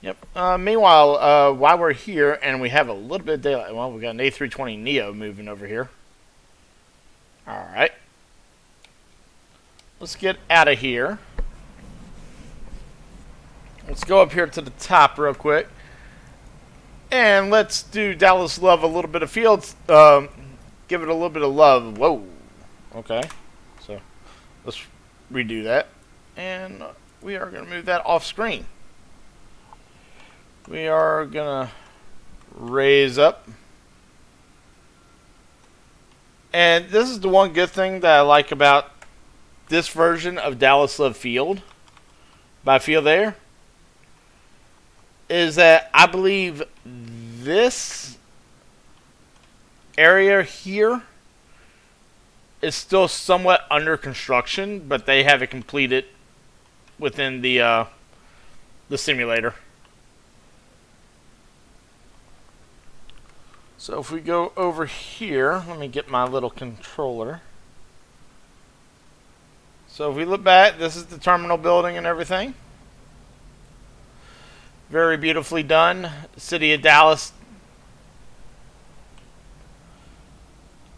yep. Meanwhile, while we're here and we have a little bit of daylight, well, we got an A320 Neo moving over here. Alright. Let's get out of here. Let's go up here to the top real quick. And let's do Dallas Love a little bit of fields. Give it a little bit of love. Whoa. Okay. So, let's redo that. And we are going to move that off screen. We are going to raise up. And this is the one good thing that I like about this version of Dallas Love Field by Field Air is that I believe this area here is still somewhat under construction, but they have it completed within the simulator. So if we go over here, let me get my little controller. So if we look back, this is the terminal building and everything. Very beautifully done. City of Dallas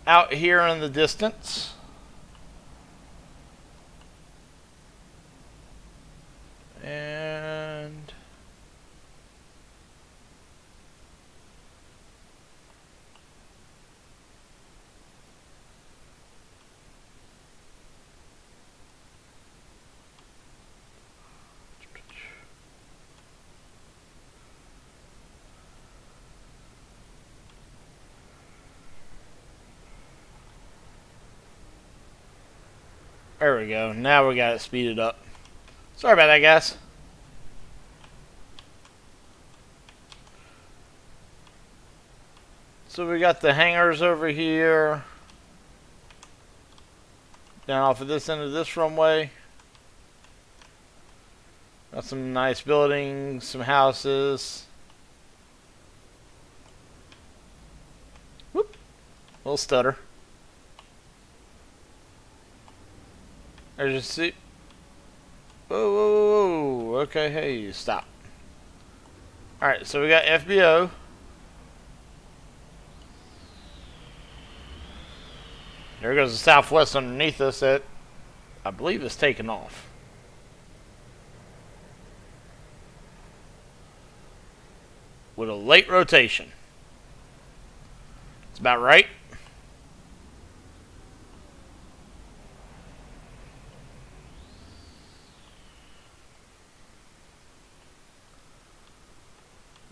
out here in the distance. And there we go. Now we got it speeded up. Sorry about that, guys. So we got the hangars over here. Down off of this end of this runway. Got some nice buildings, some houses. Whoop. Little stutter. There's your seat. Whoa, whoa, whoa, whoa. Okay, hey, stop. Alright, so we got FBO. There goes the Southwest underneath us that I believe is taking off. With a late rotation. It's about right.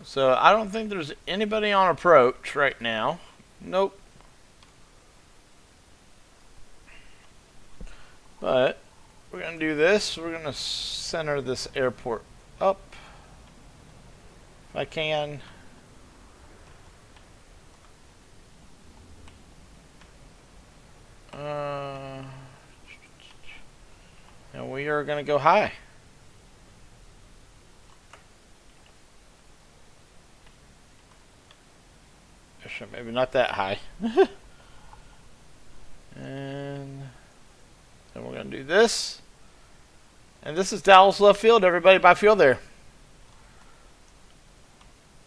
So I don't think there's anybody on approach right now. Nope. But we're going to do this. We're going to center this airport up. If I can. And we are going to go high. Maybe not that high. And then we're going to do this. And this is Dallas Love Field, everybody by Field Air.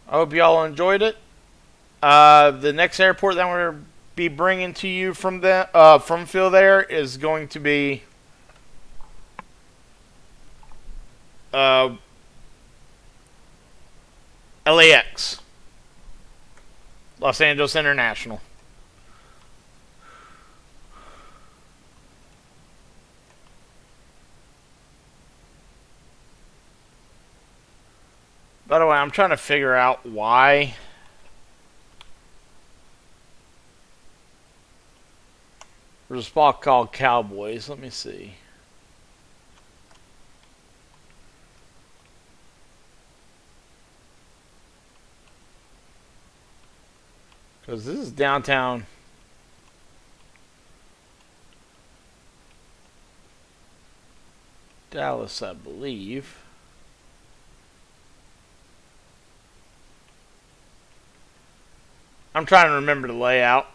I hope y'all enjoyed it. The next airport that we're going to be bringing to you from Phil there is going to be LAX, Los Angeles International. By the way, I'm trying to figure out why there's a spot called Cowboys. Let me see. Because this is downtown Dallas, I believe. I'm trying to remember the layout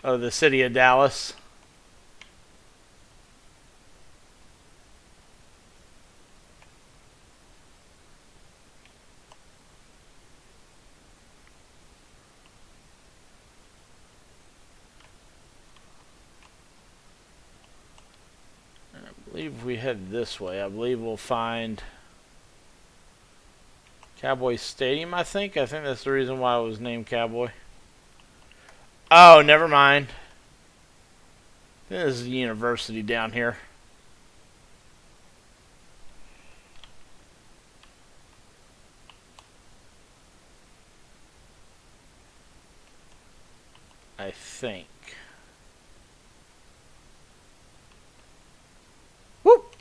of the city of Dallas. I believe if we head this way, I believe we'll find Cowboy Stadium, I think. I think that's the reason why it was named Cowboy. Oh, never mind. This is the university down here. I think. Whoop!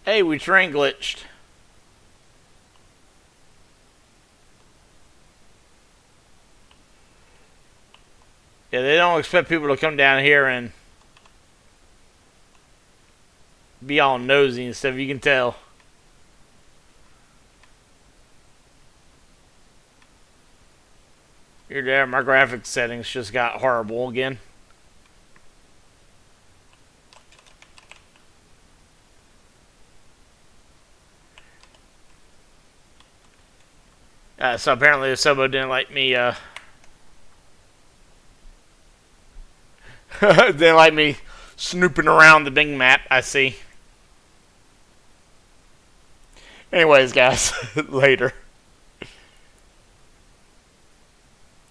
Hey, we train glitched. Yeah, they don't expect people to come down here and be all nosy and stuff, you can tell. Here, there, my graphics settings just got horrible again. So apparently the Sobo didn't like me, didn't like me snooping around the Bing map, I see. Anyways, guys, later.